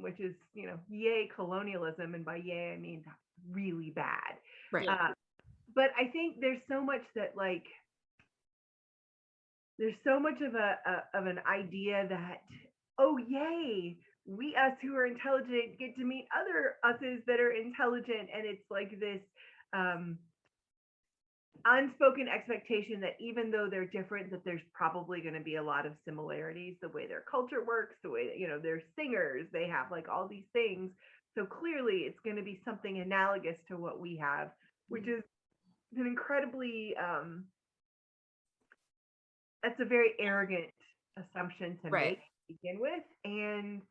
which is, yay colonialism. And by yay, I mean really bad. Right. But I think there's so much that like, there's so much of an idea that, oh yay, we us who are intelligent get to meet other uses that are intelligent, and it's like this unspoken expectation that even though they're different, that there's probably going to be a lot of similarities, the way their culture works, the way that they're singers, they have like all these things, so clearly it's going to be something analogous to what we have, which is an incredibly that's a very arrogant assumption to make to begin with. And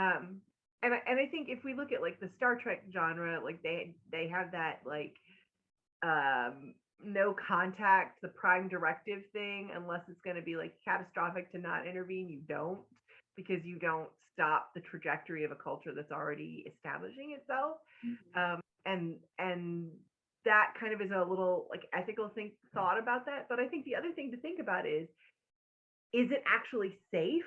I think if we look at like the Star Trek genre, like they have that like no contact, the prime directive thing, unless it's going to be like catastrophic to not intervene, you don't, because you don't stop the trajectory of a culture that's already establishing itself. And that kind of is a little like ethical thought about that. But I think the other thing to think about is it actually safe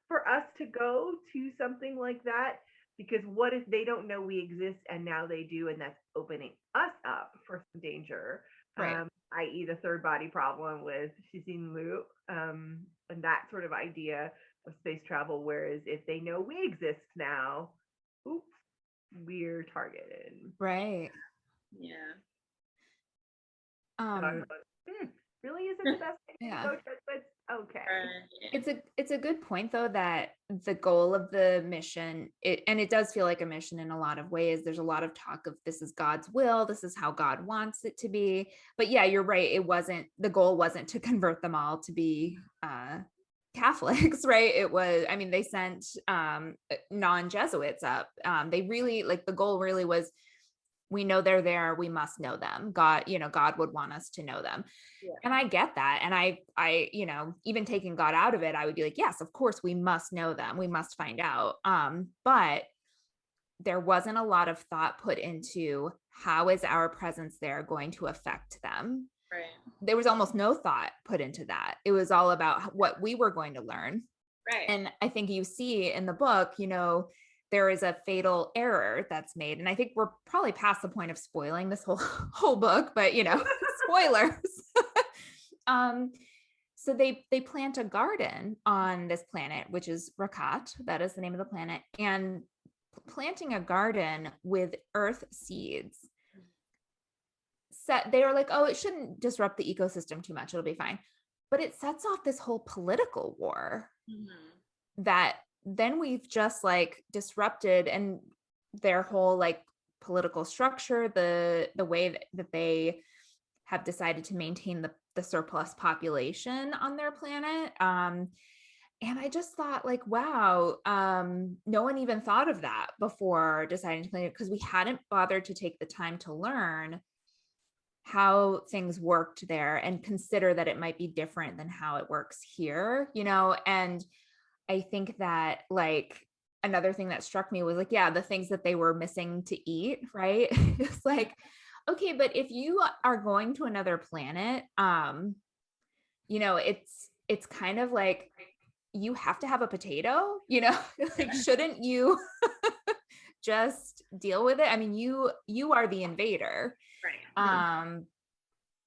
for us to go to something like that? Because what if they don't know we exist and now they do, and that's opening us up for some danger, i.e. the third body problem with Shizin Liu, and that sort of idea of space travel. Whereas if they know we exist now, oops, we're targeted. Right. Yeah. Really isn't the best thing to go to, but Okay. It's a good point though, that the goal of the mission, it does feel like a mission in a lot of ways. There's a lot of talk of this is God's will, this is how God wants it to be. But yeah, you're right. The goal wasn't to convert them all to be Catholics, right? It was, I mean, they sent non-Jesuits up. They really, like, the goal really was, we know they're there, we must know them. God would want us to know them. Yeah. And I get that. And I even taking God out of it, I would be like, yes, of course we must know them, we must find out. But there wasn't a lot of thought put into how is our presence there going to affect them. Right. There was almost no thought put into that. It was all about what we were going to learn. Right. And I think you see in the book, there is a fatal error that's made. And I think we're probably past the point of spoiling this whole book, but spoilers. So they plant a garden on this planet, which is Rakat. That is the name of the planet. And planting a garden with earth seeds, they are like, oh, it shouldn't disrupt the ecosystem too much, it'll be fine. But it sets off this whole political war that then we've just like disrupted, and their whole like political structure, the way that they have decided to maintain the surplus population on their planet. And I just thought, like, wow, no one even thought of that before deciding to plan it, because we hadn't bothered to take the time to learn how things worked there and consider that it might be different than how it works here, and I think that, like, another thing that struck me was like, yeah, the things that they were missing to eat, right? It's like, okay, but if you are going to another planet, it's kind of like you have to have a potato, like, shouldn't you just deal with it? I mean, you are the invader. Right.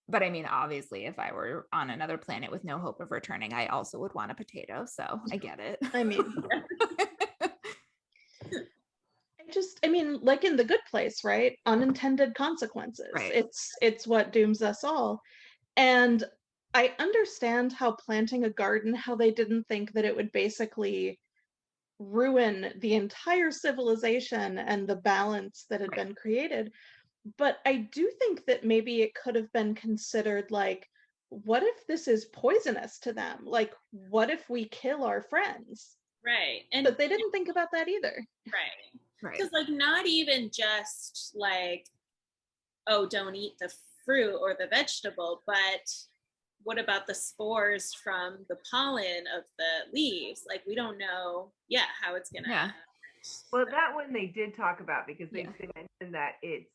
But I mean, obviously, if I were on another planet with no hope of returning, I also would want a potato. So I get it. I mean, like in The Good Place, right? Unintended consequences. Right. It's what dooms us all. And I understand how planting a garden, how they didn't think that it would basically ruin the entire civilization and the balance that had been created. But I do think that maybe it could have been considered like, what if this is poisonous to them? Like, what if we kill our friends? Right. But they didn't think about that either. Right. Because like, not even just like, oh, don't eat the fruit or the vegetable, but what about the spores from the pollen of the leaves? Like, we don't know how it's gonna Well, that one they did talk about, because they mentioned that it's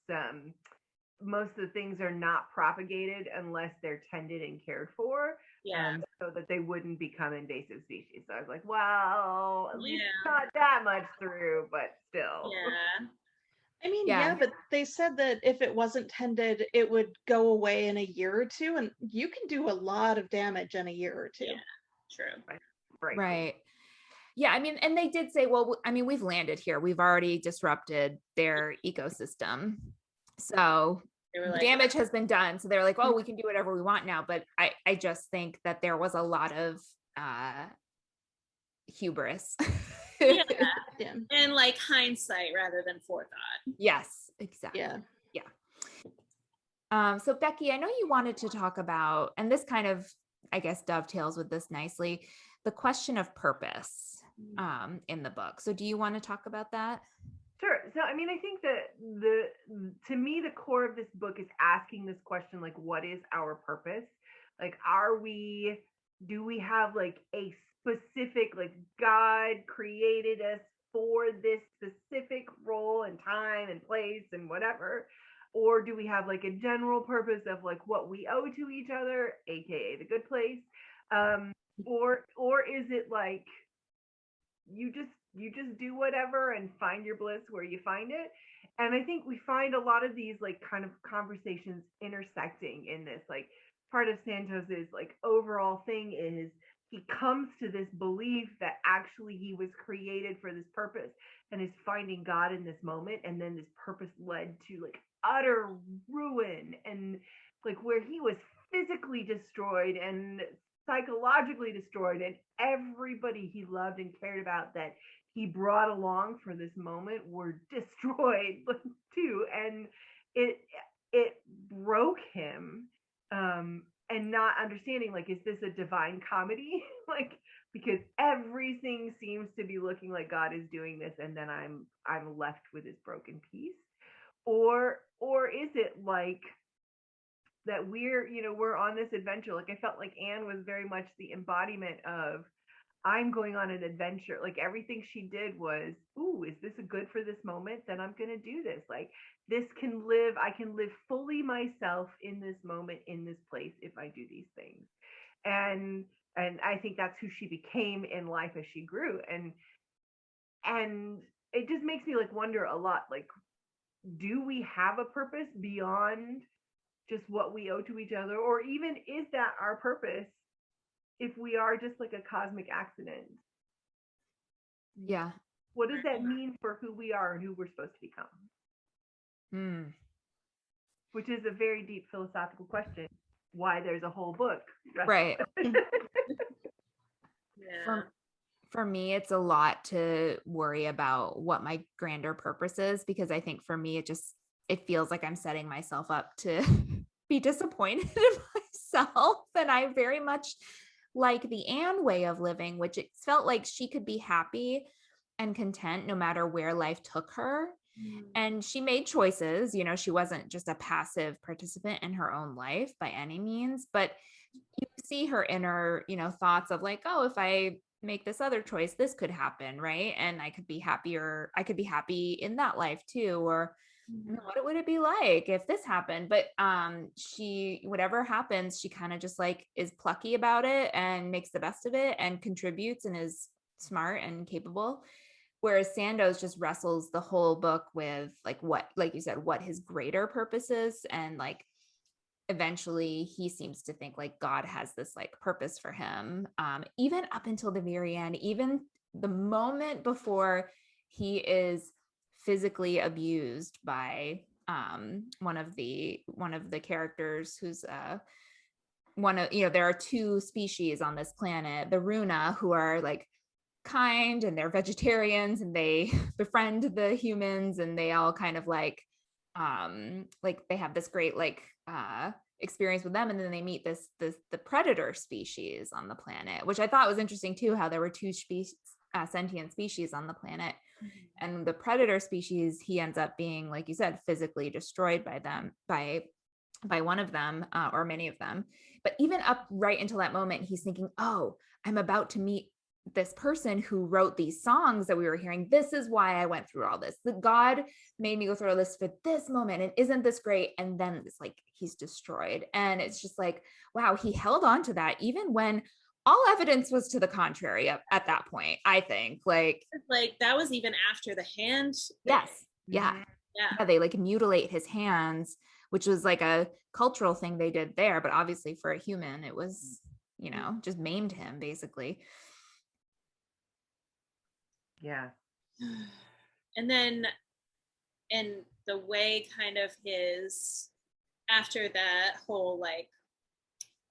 most of the things are not propagated unless they're tended and cared for, so that they wouldn't become invasive species. So I was like, well, at least not that much through, but still. I mean, but they said that if it wasn't tended, it would go away in a year or two, and you can do a lot of damage in a year or two. True. Right. Yeah, I mean, and they did say, well, I mean, we've landed here. We've already disrupted their ecosystem. So the damage has been done. So they're like, oh, we can do whatever we want now. But I just think that there was a lot of hubris. And like hindsight rather than forethought. Yes, exactly. So Bekki, I know you wanted to talk about, and this kind of, I guess, dovetails with this nicely, the question of purpose in the book. So do you want to talk about that? Sure. So, I mean, I think that to me, the core of this book is asking this question, like, what is our purpose? Like, do we have like a specific, like, God created us for this specific role and time and place and whatever? Or do we have like a general purpose of like what we owe to each other, aka the good place? Or is it like you just do whatever and find your bliss where you find it? And I think we find a lot of these like kind of conversations intersecting in this. Like, part of Santos's like overall thing is he comes to this belief that actually he was created for this purpose and is finding God in this moment, and then this purpose led to like utter ruin and like where he was physically destroyed and psychologically destroyed, and everybody he loved and cared about that he brought along for this moment were destroyed too, and it broke him. And not understanding, like, is this a divine comedy? Like, because everything seems to be looking like God is doing this, and then I'm left with this broken piece, or is it like that we're on this adventure? Like, I felt like Anne was very much the embodiment of, I'm going on an adventure. Like, everything she did was, ooh, is this good for this moment? Then I'm going to do this. Like, I can live fully myself in this moment, in this place, if I do these things. And I think that's who she became in life as she grew. And it just makes me like wonder a lot, like, do we have a purpose beyond just what we owe to each other? Or even, is that our purpose if we are just like a cosmic accident? Yeah. What does that mean for who we are and who we're supposed to become? Which is a very deep philosophical question. Why there's a whole book. Right. Yeah. For me, it's a lot to worry about what my grander purpose is, because I think for me, it feels like I'm setting myself up to be disappointed in myself. And I very much like the Anne way of living, which it felt like she could be happy and content no matter where life took her. And she made choices, she wasn't just a passive participant in her own life by any means, but you see her inner, thoughts of like, oh, if I make this other choice, this could happen, right? And I could be happier. I could be happy in that life too. Or what would it be like if this happened? But whatever happens, she kind of just like is plucky about it and makes the best of it and contributes and is smart and capable. Whereas Sandoz just wrestles the whole book with like you said, what his greater purpose is. And like, eventually he seems to think like God has this like purpose for him. Even up until the very end, even the moment before he is physically abused by one of the characters who's there are two species on this planet, the Runa, who are like kind and they're vegetarians and they befriend the humans, and they all kind of like they have this great experience with them, and then they meet the predator species on the planet, which I thought was interesting too, how there were two sentient species on the planet. And the predator species, he ends up being, like you said, physically destroyed by them, by one of them, or many of them. But even up right until that moment, he's thinking, oh, I'm about to meet this person who wrote these songs that we were hearing. This is why I went through all this. The God made me go through all this for this moment. And isn't this great? And then it's like, he's destroyed. And it's just like, wow, he held on to that even when all evidence was to the contrary at that point, I think. Like that was even after the hand. Yes. Yeah. Yeah. They like mutilate his hands, which was like a cultural thing they did there. But obviously for a human, it was, just maimed him basically. Yeah. And then in the way kind of his, after that whole like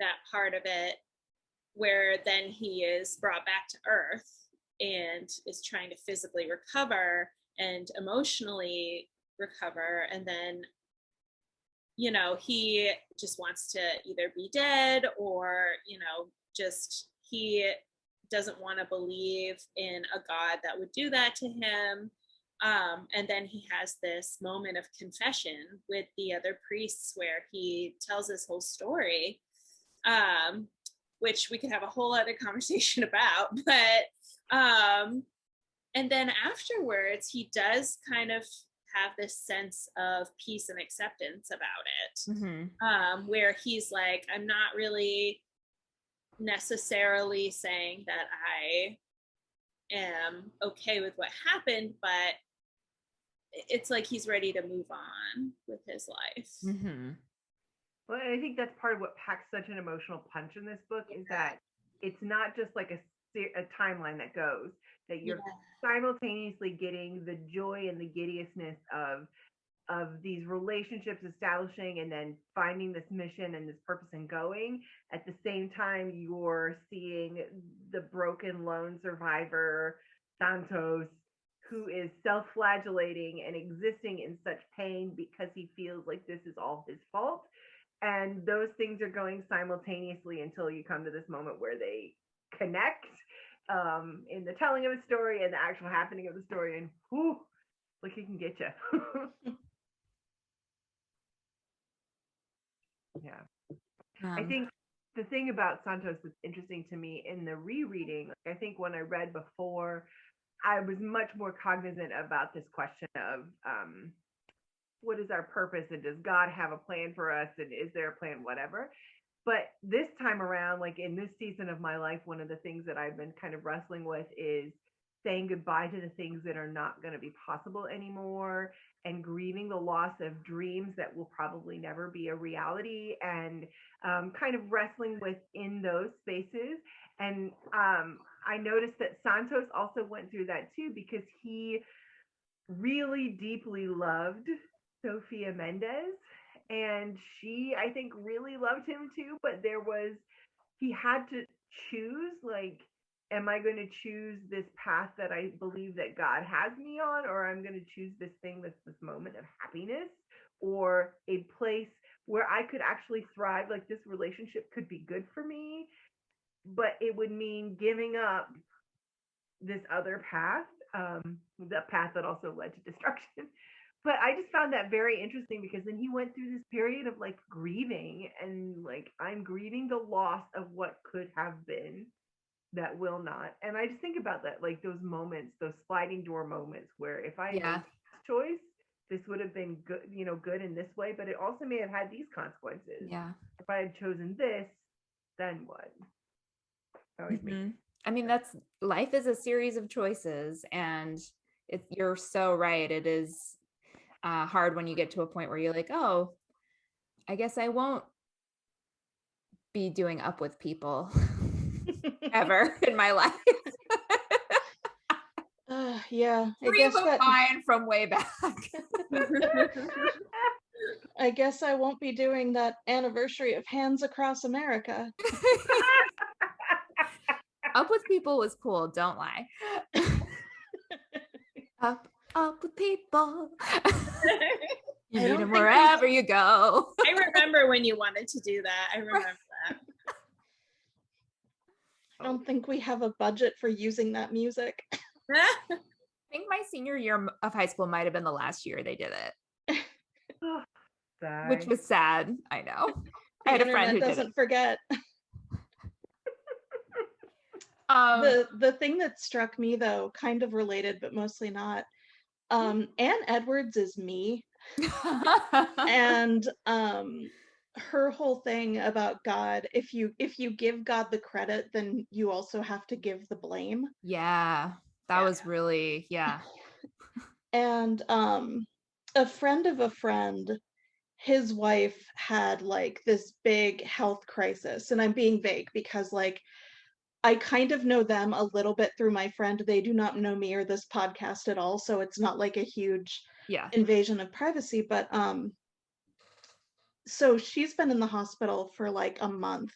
that part of it, where then he is brought back to Earth and is trying to physically recover and emotionally recover, and then he just wants to either be dead or just he doesn't want to believe in a God that would do that to him. And then he has this moment of confession with the other priests where he tells this whole story, which we could have a whole other conversation about. But and then afterwards, he does kind of have this sense of peace and acceptance about it, where he's like, I'm not really necessarily saying that I am okay with what happened, but it's like he's ready to move on with his life. Well, I think that's part of what packs such an emotional punch in this book, is that it's not just like a timeline that goes, that you're simultaneously getting the joy and the giddiousness of these relationships establishing and then finding this mission and this purpose and going. At the same time, you're seeing the broken lone survivor, Santos, who is self-flagellating and existing in such pain because he feels like this is all his fault. And those things are going simultaneously until you come to this moment where they connect in the telling of a story and the actual happening of the story. And whew, like he can get you. Yeah. I think the thing about Santos that's interesting to me in the rereading, like I think when I read before, I was much more cognizant about this question of what is our purpose and does God have a plan for us and is there a plan, whatever. But this time around, like in this season of my life, one of the things that I've been kind of wrestling with is saying goodbye to the things that are not going to be possible anymore and grieving the loss of dreams that will probably never be a reality, and kind of wrestling within those spaces. And I noticed that Santos also went through that too, because he really deeply loved Sofia Mendes, and she, I think, really loved him too, but he had to choose, like, am I going to choose this path that I believe that God has me on, or I'm going to choose this thing that's this moment of happiness, or a place where I could actually thrive, like this relationship could be good for me, but it would mean giving up this other path, the path that also led to destruction. But I just found that very interesting, because then he went through this period of like grieving, and like, I'm grieving the loss of what could have been that will not. And I just think about that, like those moments, those sliding door moments where if I had made this choice, this would have been good, good in this way, but it also may have had these consequences. Yeah. If I had chosen this, then what? I mean, life is a series of choices, and you're so right. It is hard when you get to a point where you're like, oh, I guess I won't be doing up with people ever in my life. Yeah, I guess that mine from way back. I guess I won't be doing that anniversary of Hands Across America. Up with people was cool, don't lie. Up with people. You need them wherever you go. I remember when you wanted to do that. I remember that. I don't think we have a budget for using that music. I think my senior year of high school might have been the last year they did it. Which was sad. I know. I had a friend who doesn't forget. The thing that struck me, though, kind of related but mostly not, Anne Edwards is me. And her whole thing about God, if you give God the credit, then you also have to give the blame. Yeah, that was really, yeah. And a friend of a friend, his wife had like this big health crisis, and I'm being vague because like I kind of know them a little bit through my friend. They do not know me or this podcast at all, so it's not like a huge invasion of privacy. But so she's been in the hospital for like a month,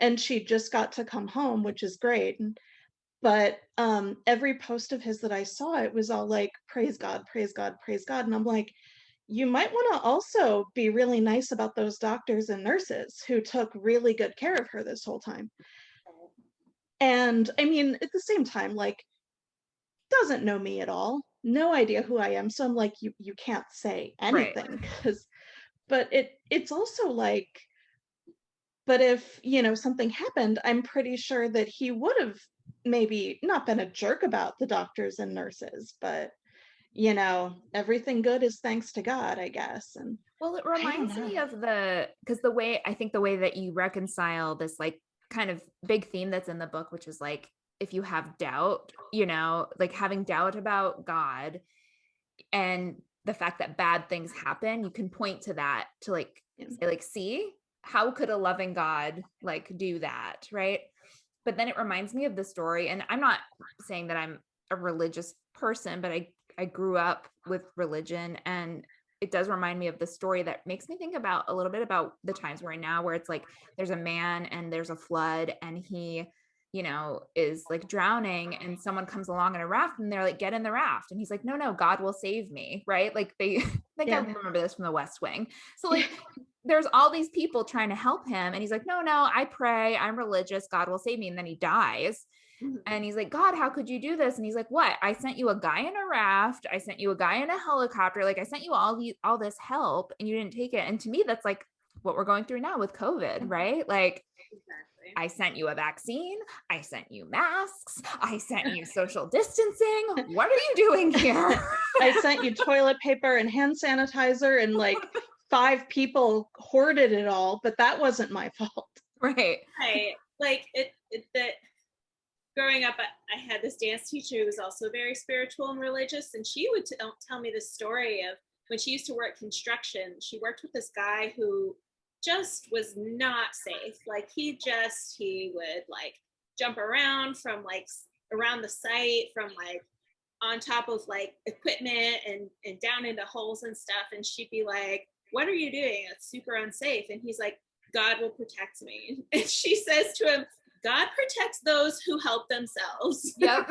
and she just got to come home, which is great. But every post of his that I saw, it was all like, praise God, praise God, praise God. And I'm like, you might want to also be really nice about those doctors and nurses who took really good care of her this whole time. And I mean, at the same time, like, doesn't know me at all, no idea who I am. So I'm like, you can't say anything, but it's also like, but if, something happened, I'm pretty sure that he would have maybe not been a jerk about the doctors and nurses, but everything good is thanks to God, I guess. And well, it reminds me of because the way that you reconcile this like kind of big theme that's in the book, which is like, if you have doubt, like having doubt about God and the fact that bad things happen, you can point to that to like say like, see, how could a loving God like do that, right? But then it reminds me of the story, and I'm not saying that I'm a religious person, but I grew up with religion, and it does remind me of the story that makes me think about a little bit about the times we're in now, where it's like there's a man and there's a flood, and he, is like drowning, and someone comes along in a raft and they're like, get in the raft. And he's like, no, God will save me. Right. Like I think I remember this from the West Wing. So like there's all these people trying to help him. And he's like, no, I pray, I'm religious, God will save me. And then he dies. And he's like, God, how could you do this? And he's like, what? I sent you a guy in a raft. I sent you a guy in a helicopter. Like I sent you all this help and you didn't take it. And to me, that's like what we're going through now with COVID, right? Like, I sent you a vaccine. I sent you masks. I sent you social distancing. What are you doing here? I sent you toilet paper and hand sanitizer, and like 5 people hoarded it all, but that wasn't my fault. Right. Like that growing up, I had this dance teacher who was also very spiritual and religious, and she would tell me this story of when she used to work construction. She worked with this guy who just was not safe. Like he would like jump around from like around the site, from like on top of like equipment and down into holes and stuff. And she'd be like, what are you doing? That's super unsafe. And he's like, God will protect me. And she says to him, God protects those who help themselves. Yep.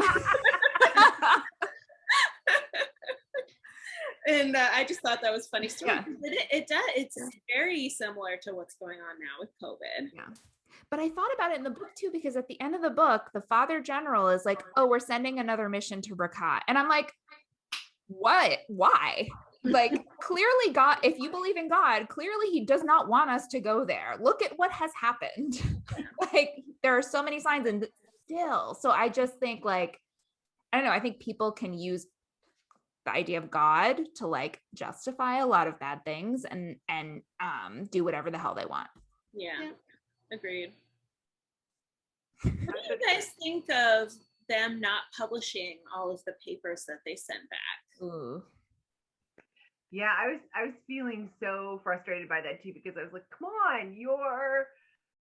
And I just thought that was funny story. Yeah. It's very similar to what's going on now with COVID. Yeah. But I thought about it in the book too, because at the end of the book, the Father General is like, oh, we're sending another mission to Rakat. And I'm like, what? Why? Like, clearly God, if you believe in God, clearly he does not want us to go there. Look at what has happened. Like, there are so many signs, and still. So I just think like, I don't know, I think people can use the idea of God to like justify a lot of bad things and do whatever the hell they want. Yeah. Agreed. What do you guys think of them not publishing all of the papers that they sent back? Ooh. Yeah, I was feeling so frustrated by that too, because I was like, come on, you're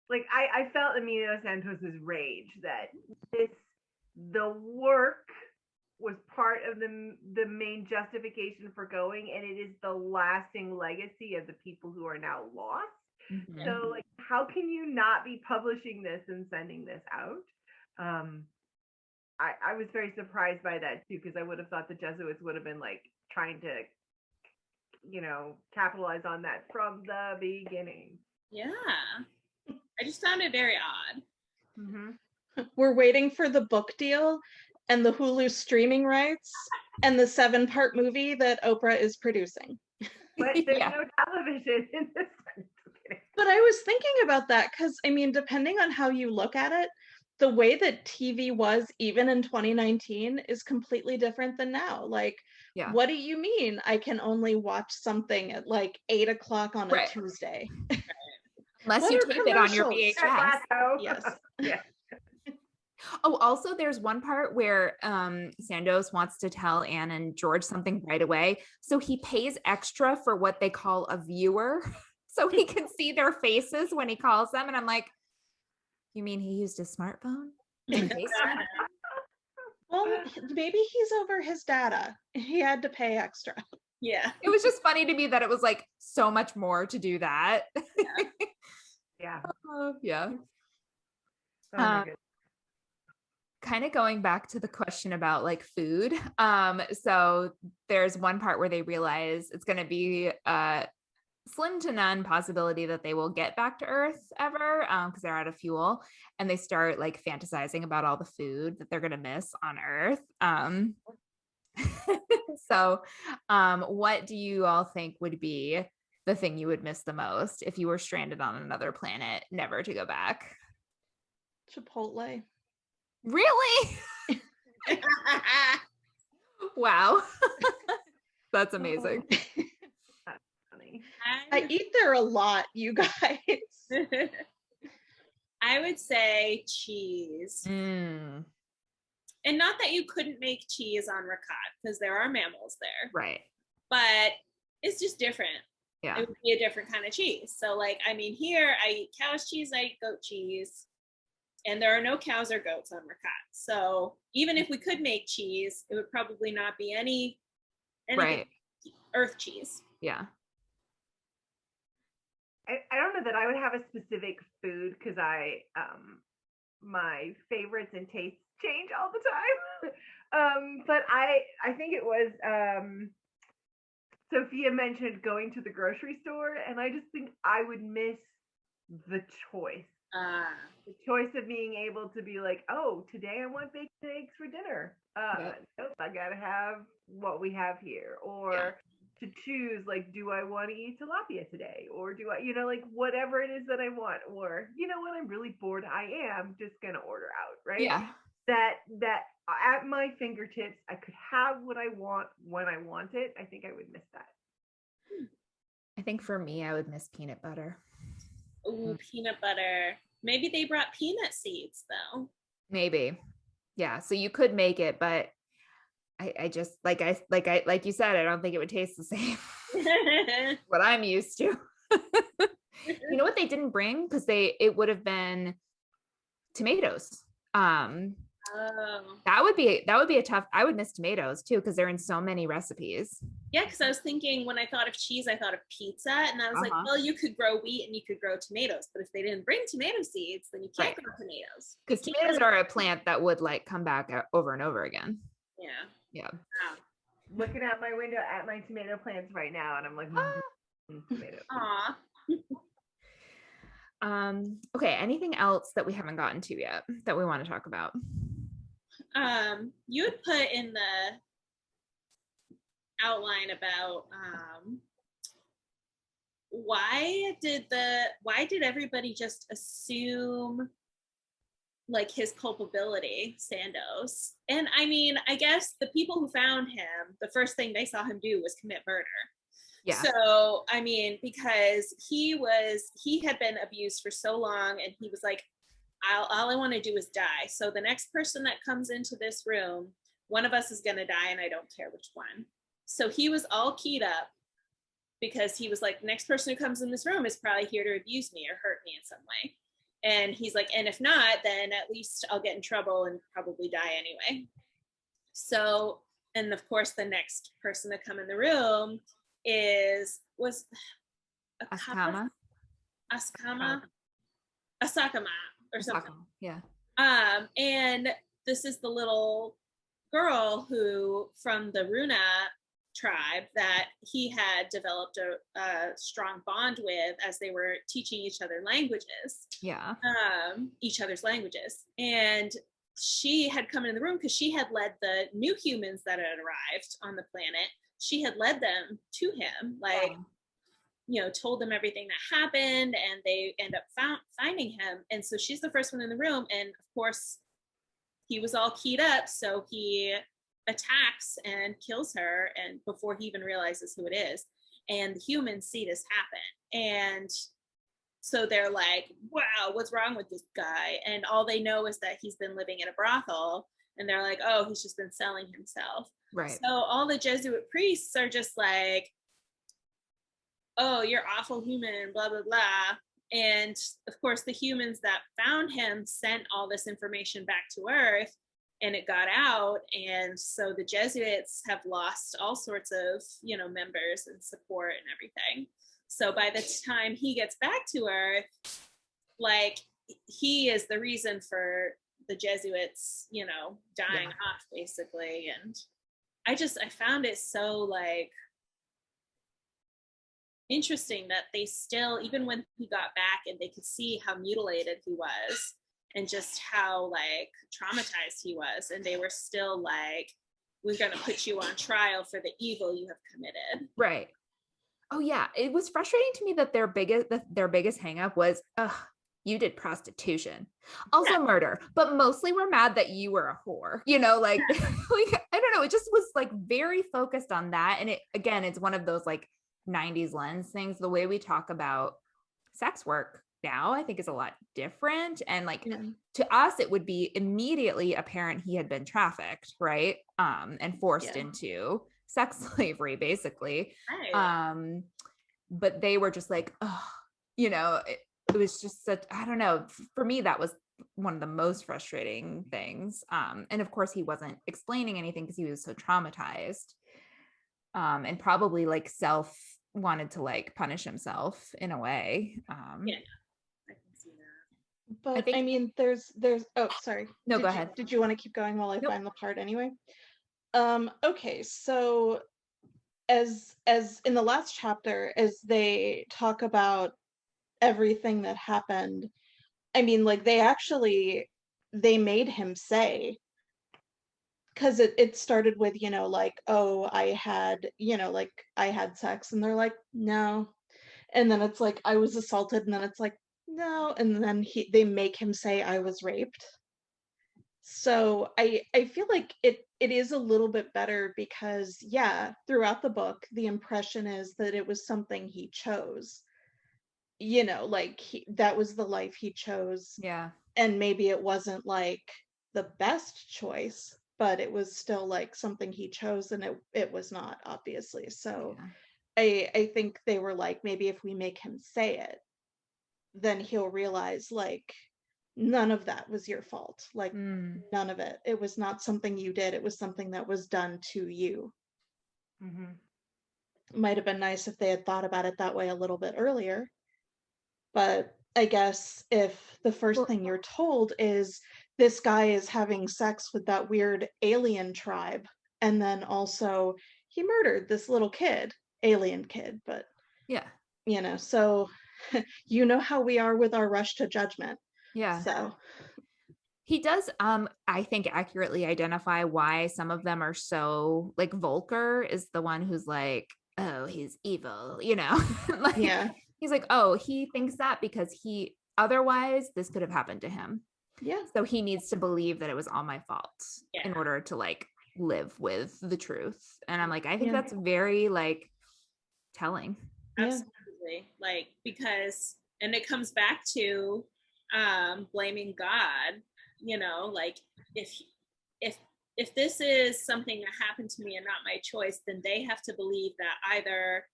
like, I felt Emilio Santos's rage that the work was part of the main justification for going, and it is the lasting legacy of the people who are now lost. Mm-hmm. So like, how can you not be publishing this and sending this out? I was very surprised by that too, because I would have thought the Jesuits would have been like trying to, capitalize on that from the beginning. Yeah, I just found it very odd. Mm-hmm. We're waiting for the book deal and the Hulu streaming rights and the 7-part movie that Oprah is producing. But there's no television in this. But I was thinking about that because, I mean, depending on how you look at it, the way that TV was even in 2019 is completely different than now. Like, what do you mean I can only watch something at like 8 o'clock on a Tuesday? Unless you tape it on your VHS. Yes. Yeah. Oh, also there's one part where Sandoz wants to tell Anne and George something right away. So he pays extra for what they call a viewer. So he can see their faces when he calls them. And I'm like, you mean he used his smartphone? Well, maybe he's over his data. He had to pay extra. Yeah. It was just funny to me that it was like so much more to do that. Yeah. Yeah. Oh my goodness. Kind of going back to the question about like food. So there's one part where they realize it's going to be slim to none possibility that they will get back to Earth ever, because they're out of fuel, and they start like fantasizing about all the food that they're going to miss on Earth. So what do you all think would be the thing you would miss the most if you were stranded on another planet, never to go back? Chipotle. Really? Wow. That's amazing. That's funny. I eat there a lot, you guys. I would say cheese. Mm. And not that you couldn't make cheese on Rakat, because there are mammals there. Right. But it's just different. Yeah. It would be a different kind of cheese. So like, I mean, here I eat cow's cheese, I eat goat cheese. And there are no cows or goats on Rakat. So even if we could make cheese, it would probably not be any right. Earth cheese. Yeah. I don't know that I would have a specific food because my favorites and tastes change all the time. But I think it was Sofia mentioned going to the grocery store, and I just think I would miss the choice. The choice of being able to be like, oh, today I want bacon and eggs for dinner. Nope, I gotta have what we have here. Or to choose, like, do I want to eat tilapia today? Or do I, like, whatever it is that I want. Or, when I'm really bored, I am just gonna order out, right? Yeah. That at my fingertips, I could have what I want when I want it. I think I would miss that. I think for me, I would miss peanut butter. Ooh, peanut butter. Maybe they brought peanut seeds though. Maybe. Yeah. So you could make it, but I just like you said, I don't think it would taste the same. What I'm used to. You know what they didn't bring? Because it would have been tomatoes. That would be a tough. I would miss tomatoes too, because they're in so many recipes. Yeah, because I was thinking when I thought of cheese, I thought of pizza, and I was like, well, you could grow wheat and you could grow tomatoes, but if they didn't bring tomato seeds, then you can't grow tomatoes. Because tomatoes are a plant that would like come back over and over again. Yeah. Yeah. Wow. Looking out my window at my tomato plants right now, and I'm like, tomatoes. Aw. Okay. Anything else that we haven't gotten to yet that we want to talk about? You had put in the outline about why did everybody just assume like his culpability, Sandoz? And I mean, I guess the people who found him, the first thing they saw him do was commit murder. Yeah. So I mean, because he had been abused for so long, and he was like, all I want to do is die. So the next person that comes into this room, one of us is going to die, and I don't care which one. So he was all keyed up because he was like, next person who comes in this room is probably here to abuse me or hurt me in some way. And he's like, and if not, then at least I'll get in trouble and probably die anyway. So, and of course, the next person to come in the room was Asakama or something. Yeah. And this is the little girl who from the Runa tribe that he had developed a strong bond with as they were teaching each other languages. Yeah. Each other's languages. And she had come in the room because she had led the new humans that had arrived on the planet. She had led them to him, like, told them everything that happened, and they end up finding him. And so she's the first one in the room. And of course, he was all keyed up. So he attacks and kills her, and before he even realizes who it is. And the humans see this happen. And so they're like, wow, what's wrong with this guy? And all they know is that he's been living in a brothel. And they're like, oh, he's just been selling himself. Right. So all the Jesuit priests are just like, oh, you're awful human, blah, blah, blah. And of course, the humans that found him sent all this information back to Earth, and it got out. And so the Jesuits have lost all sorts of, members and support and everything. So by the time he gets back to Earth, like, he is the reason for the Jesuits, dying off, basically. And I found it so, like, interesting that they still, even when he got back and they could see how mutilated he was and just how, like, traumatized he was, and they were still like, we're going to put you on trial for the evil you have committed. Right. Oh yeah, it was frustrating to me that their biggest hang up was, you did prostitution, also murder, but mostly we're mad that you were a whore, like, like, I don't know, it just was like very focused on that. And it's one of those like 90s lens things. The way we talk about sex work now, I think, is a lot different. And like, to us, it would be immediately apparent he had been trafficked, right? And forced into sex slavery, basically. Right. But they were just like, it was just such, I don't know, for me, that was one of the most frustrating things. And of course, he wasn't explaining anything because he was so traumatized. And probably like wanted to like punish himself in a way. Yeah, I can see that. But think- I mean, there's oh, sorry. No, go ahead. Did you want to keep going while I Nope. find the part anyway? Okay, so as in the last chapter, as they talk about everything that happened, I mean, like they made him say, because it started with, like, oh, I had, like I had sex, and they're like, no. And then it's like, I was assaulted, and then it's like, no. And then they make him say I was raped. So I feel like it is a little bit better because, yeah, throughout the book, the impression is that it was something he chose. Like that was the life he chose. Yeah. And maybe it wasn't like the best choice, but it was still like something he chose, and it was not, obviously. So I think they were like, maybe if we make him say it, then he'll realize like none of that was your fault. Like none of it. It was not something you did. It was something that was done to you. Might have been nice if they had thought about it that way a little bit earlier. But I guess if the first thing you're told is this guy is having sex with that weird alien tribe, and then also he murdered this little kid, alien kid, but yeah, so you know how we are with our rush to judgment. Yeah. So he does, I think, accurately identify why some of them are so like Volker is the one who's like, oh, he's evil, like yeah. He's like, oh, he thinks that because otherwise this could have happened to him. Yeah. So he needs to believe that it was all my fault in order to like live with the truth. And I'm like, I think that's very like telling. Absolutely. Like, because, and it comes back to blaming God, like if this is something that happened to me and not my choice, then they have to believe that either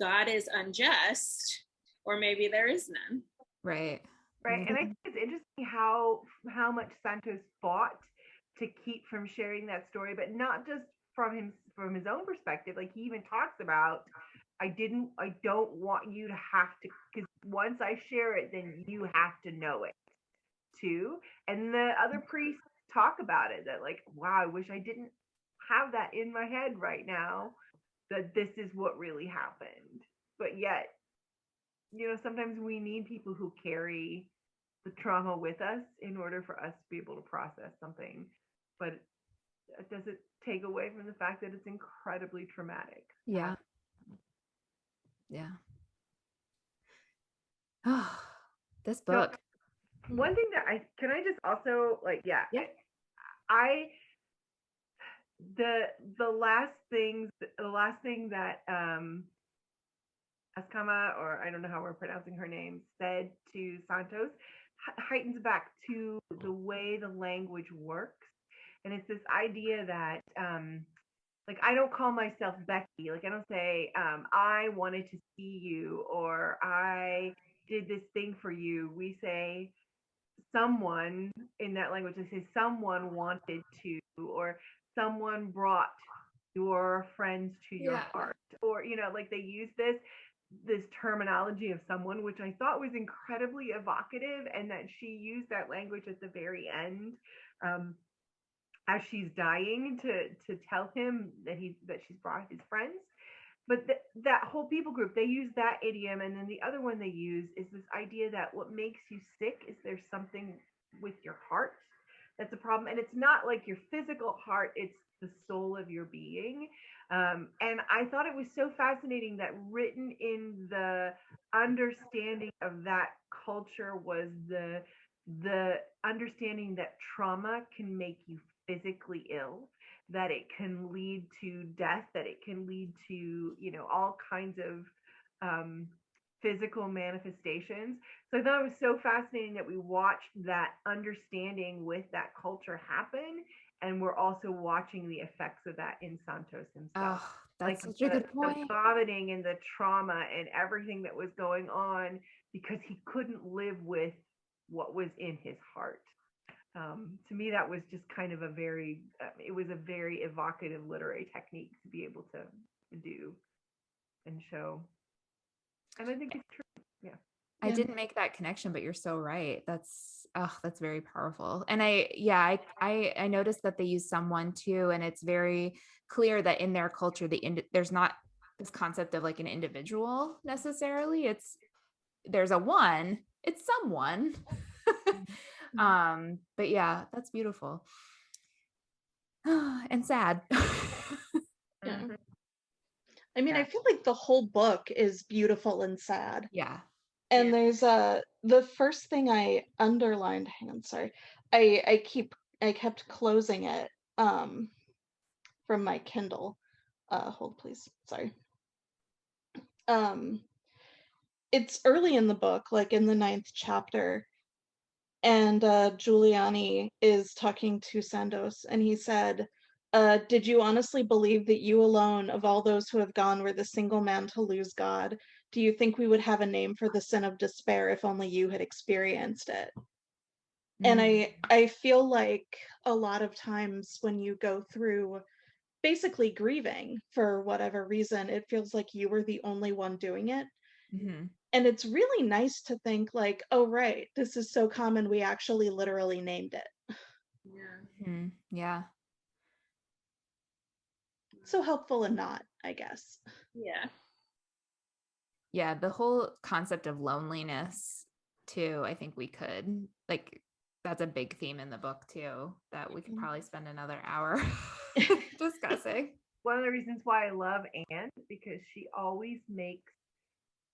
God is unjust or maybe there is none. Right. And I think it's interesting how much Santos fought to keep from sharing that story, but not just from his own perspective. Like he even talks about, I don't want you to have to, because once I share it, then you have to know it too. And the other priests talk about it, that like, wow, I wish I didn't have that in my head right now, that this is what really happened. But yet, sometimes we need people who carry the trauma with us in order for us to be able to process something. But it doesn't take away from the fact that it's incredibly traumatic. Yeah. Yeah. Oh, this book. So, one thing that I just also like, the last thing that Askama, or I don't know how we're pronouncing her name, said to Santos heightens back to the way the language works. And it's this idea that like I don't call myself Bekki. Like I don't say I wanted to see you, or I did this thing for you. We say someone, in that language, they say someone wanted to, or someone brought your friends to your heart, or like they use this terminology of someone, which I thought was incredibly evocative, and that she used that language at the very end, as she's dying, to tell him that she's brought his friends. But that whole people group, they use that idiom, and then the other one they use is this idea that what makes you sick is there's something with your heart that's a problem, and it's not like your physical heart, it's the soul of your being. And I thought it was so fascinating that written in the understanding of that culture was the understanding that trauma can make you physically ill, that it can lead to death, that it can lead to all kinds of physical manifestations. So I thought it was so fascinating that we watched that understanding with that culture happen, and we're also watching the effects of that in Santos himself. Oh, that's like such a good point. the vomiting and the trauma and everything that was going on because he couldn't live with what was in his heart. To me, that was just kind of it was a very evocative literary technique to be able to do. and show. And I think it's true. Yeah. I didn't make that connection, but you're so right. That's very powerful. And I noticed that they use someone too, and it's very clear that in their culture, there's not this concept of like an individual necessarily. There's a one, it's someone. But yeah, that's beautiful. And sad. Yeah. I mean, I feel like the whole book is beautiful and sad. Yeah. And there's the first thing I underlined, hang on, sorry. I kept closing it from my Kindle. Hold please. Sorry. It's early in the book, like in the 9th chapter, and Giuliani is talking to Sandoz, and he said, did you honestly believe that you alone of all those who have gone were the single man to lose God? Do you think we would have a name for the sin of despair if only you had experienced it? And I feel like a lot of times when you go through basically grieving for whatever reason, it feels like you were the only one doing it. And it's really nice to think like, oh, right, this is so common, we actually literally named it. Yeah. So helpful and not, I guess. Yeah, the whole concept of loneliness too, I think we could, like, that's a big theme in the book too, that we could probably spend another hour discussing. One of the reasons why I love Anne, because she always makes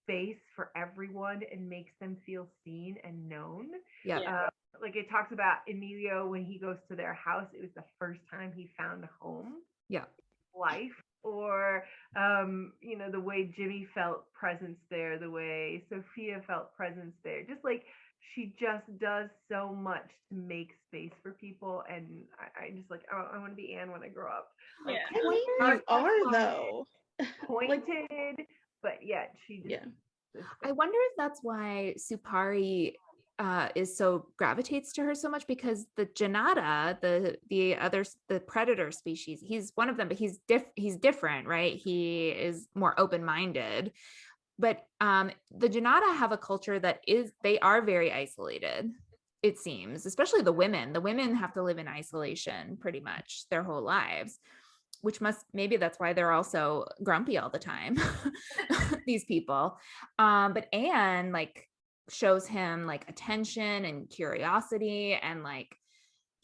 space for everyone and makes them feel seen and known. Like it talks about Emilio when he goes to their house, it was the first time he found a home. Life. Or the way Jimmy felt presence there, the way Sofia felt presence there, just like she just does so much to make space for people. And I just like, I want to be Anne when I grow up. Like, you are though pointed, but yet she just I wonder if that's why Supari gravitates to her so much, because the Janata, the predator species, he's one of them, but he's different, right? He is more open-minded. But the Janata have a culture they are very isolated, it seems, especially the women. The women have to live in isolation pretty much their whole lives, which maybe that's why they're also grumpy all the time, these people. But Anne like shows him like attention and curiosity, and like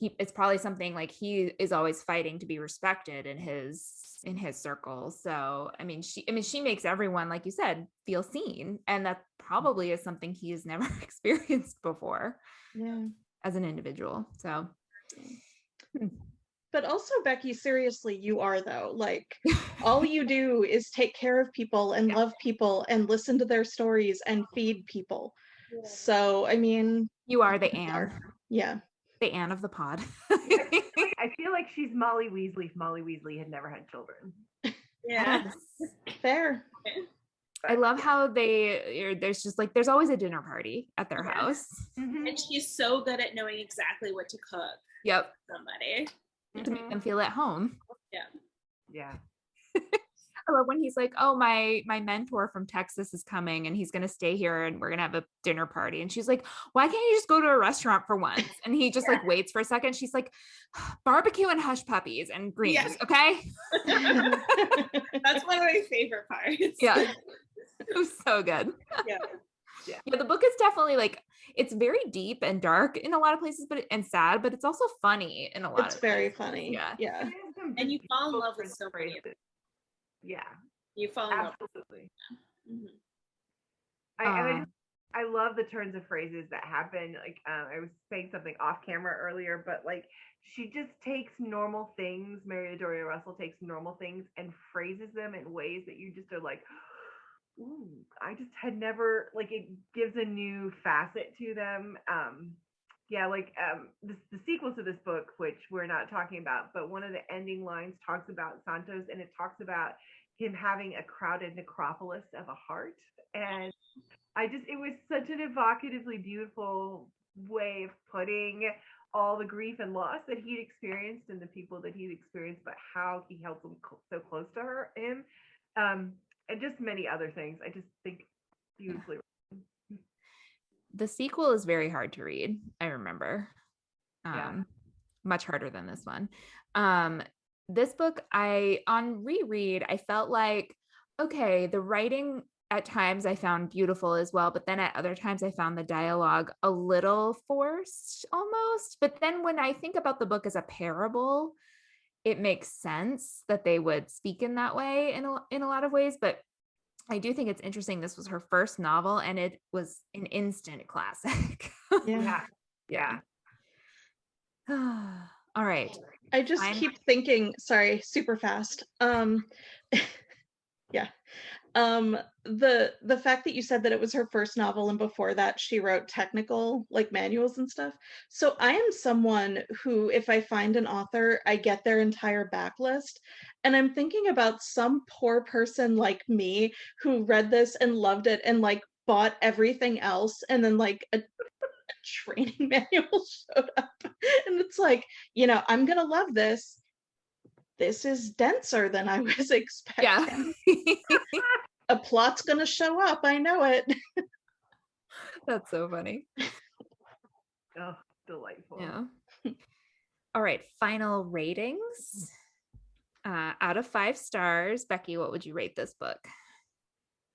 it's probably something like he is always fighting to be respected in his circle. So I mean she makes everyone, like you said, feel seen, and that probably is something he has never experienced before as an individual. So But also, Bekki, seriously, you are though. Like, all you do is take care of people and love people and listen to their stories and feed people. So, I mean, you are the Anne. Yeah. The Anne of the pod. I feel like she's Molly Weasley if Molly Weasley had never had children. Fair. But, I love how there's always a dinner party at their house. And she's so good at knowing exactly what to cook. Yep. Somebody. To make them feel at home. Yeah. I love when he's like, oh, my mentor from Texas is coming and he's going to stay here and we're going to have a dinner party. And she's like, why can't you just go to a restaurant for once? And he just like waits for a second. She's like, barbecue and hush puppies and greens. Yes. Okay. That's one of my favorite parts. Yeah. It was so good. Yeah. The book is definitely like, it's very deep and dark in a lot of places, and sad, but it's also funny in a lot of places. It's very funny. Yeah. And you fall in love with so many. Yeah. You fall in love. Absolutely. Mm-hmm. I love the turns of phrases that happen. Like I was saying something off camera earlier, but like she just takes normal things. Mary Doria Russell takes normal things and phrases them in ways that you just are like, ooh, I just had never, like, it gives a new facet to them. The sequel to this book, which we're not talking about, but one of the ending lines talks about Santos, and it talks about him having a crowded necropolis of a heart. And it was such an evocatively beautiful way of putting all the grief and loss that he'd experienced and the people that he'd experienced, but how he held them so close to him. and just many other things. I just think beautifully. The sequel is very hard to read, I remember. Yeah. Much harder than this one. This book, on reread, I felt like, okay, the writing at times I found beautiful as well, but then at other times I found the dialogue a little forced almost. But then when I think about the book as a parable, it makes sense that they would speak in that way in a lot of ways. But I do think it's interesting. This was her first novel, and it was an instant classic. Yeah. Yeah. All right. I just keep thinking, sorry, super fast. Yeah. The fact that you said that it was her first novel and before that she wrote technical like manuals and stuff. So I am someone who, if I find an author, I get their entire backlist. And I'm thinking about some poor person like me who read this and loved it and like bought everything else, and then like a training manual showed up. And it's like, I'm gonna love this. This is denser than I was expecting. Yeah. A plot's gonna show up. I know it. That's so funny. Oh, delightful. Yeah. All right. Final ratings. Out of 5 stars, Bekki, what would you rate this book?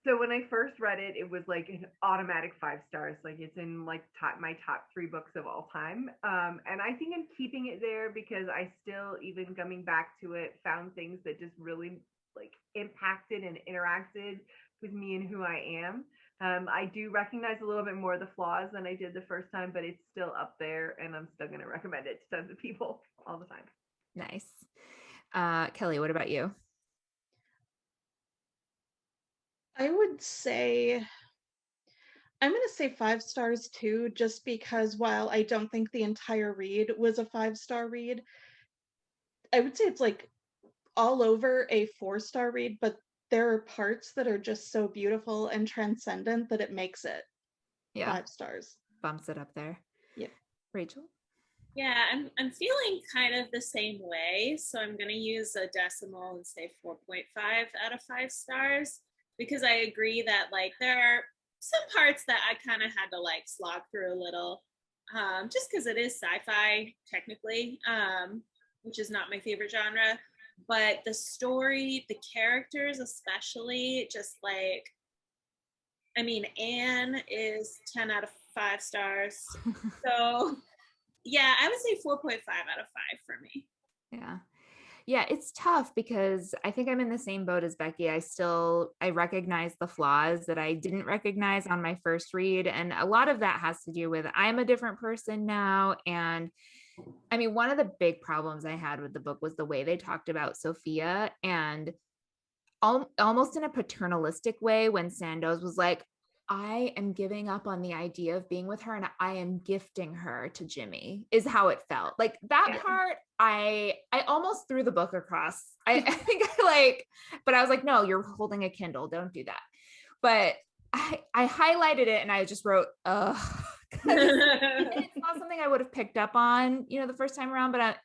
So when I first read it, it was like an automatic 5 stars. Like it's in like my top 3 books of all time. And I think I'm keeping it there because I still, even coming back to it, found things that just really like impacted and interacted with me and who I am. I do recognize a little bit more of the flaws than I did the first time, but it's still up there, and I'm still going to recommend it to tons of people all the time. Nice. Kelly, what about you? I would say, I'm going to say 5 stars too, just because while I don't think the entire read was a 5-star read, I would say it's like all over a 4-star read, but there are parts that are just so beautiful and transcendent that it makes it 5 stars. Bumps it up there. Yep. Rachel? Yeah, I'm feeling kind of the same way. So I'm going to use a decimal and say 4.5 out of 5 stars, because I agree that like there are some parts that I kind of had to like slog through a little, just because it is sci-fi technically, which is not my favorite genre. But the story, the characters especially, just like, I mean, Anne is 10 out of 5 stars. So yeah, I would say 4.5 out of 5 for me. Yeah, it's tough because I think I'm in the same boat as Bekki. I recognize the flaws that I didn't recognize on my first read. And a lot of that has to do with I'm a different person now. And I mean, one of the big problems I had with the book was the way they talked about Sofia, and almost in a paternalistic way, when Sandoz was like, I am giving up on the idea of being with her and I am gifting her to Jimmy, is how it felt. Like that part, I almost threw the book across. I think but I was like, no, you're holding a Kindle. Don't do that. But I highlighted it and I just wrote, it's not something I would have picked up on, the first time around, but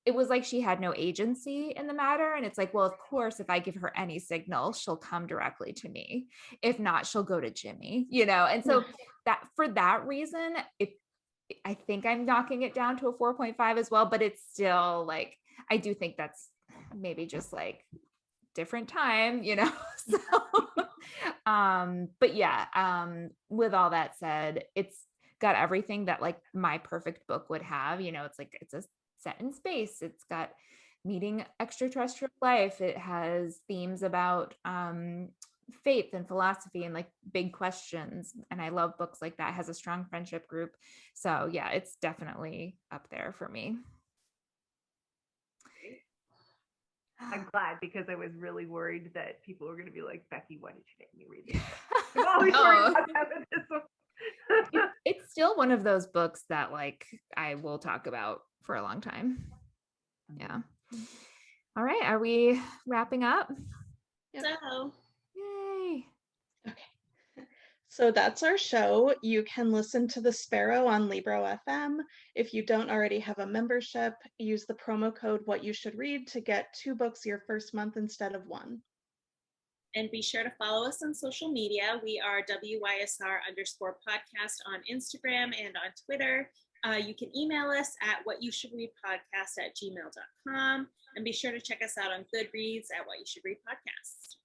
it was like she had no agency in the matter. And it's like, well, of course, if I give her any signal, she'll come directly to me. If not, she'll go to Jimmy, and so that for that reason, I think I'm knocking it down to a 4.5 as well, but it's still like, I do think that's maybe just like different time, so, but yeah, with all that said, it's got everything that like my perfect book would have, it's like, it's a set in space. It's got meeting extraterrestrial life. It has themes about faith and philosophy and like big questions. And I love books like that. It has a strong friendship group. So yeah, it's definitely up there for me. I'm glad, because I was really worried that people were going to be like, Bekki, why did you make me read this? I'm always worried about that with this one. It's still one of those books that like I will talk about for a long time. Yeah. All right. Are we wrapping up? Yep. So, yay. Okay. So that's our show. You can listen to The Sparrow on Libro FM. If you don't already have a membership, use the promo code What You Should Read to get 2 books your first month instead of 1. And be sure to follow us on social media. We are WYSR_podcast on Instagram and on Twitter. You can email us at whatyoushouldreadpodcast@gmail.com. And be sure to check us out on Goodreads at What You Should Read Podcast.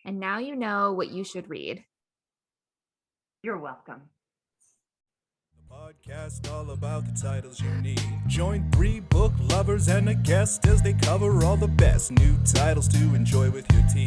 And now you know what you should read. You're welcome. The podcast all about the titles you need. Join 3 book lovers and a guest as they cover all the best new titles to enjoy with your tea.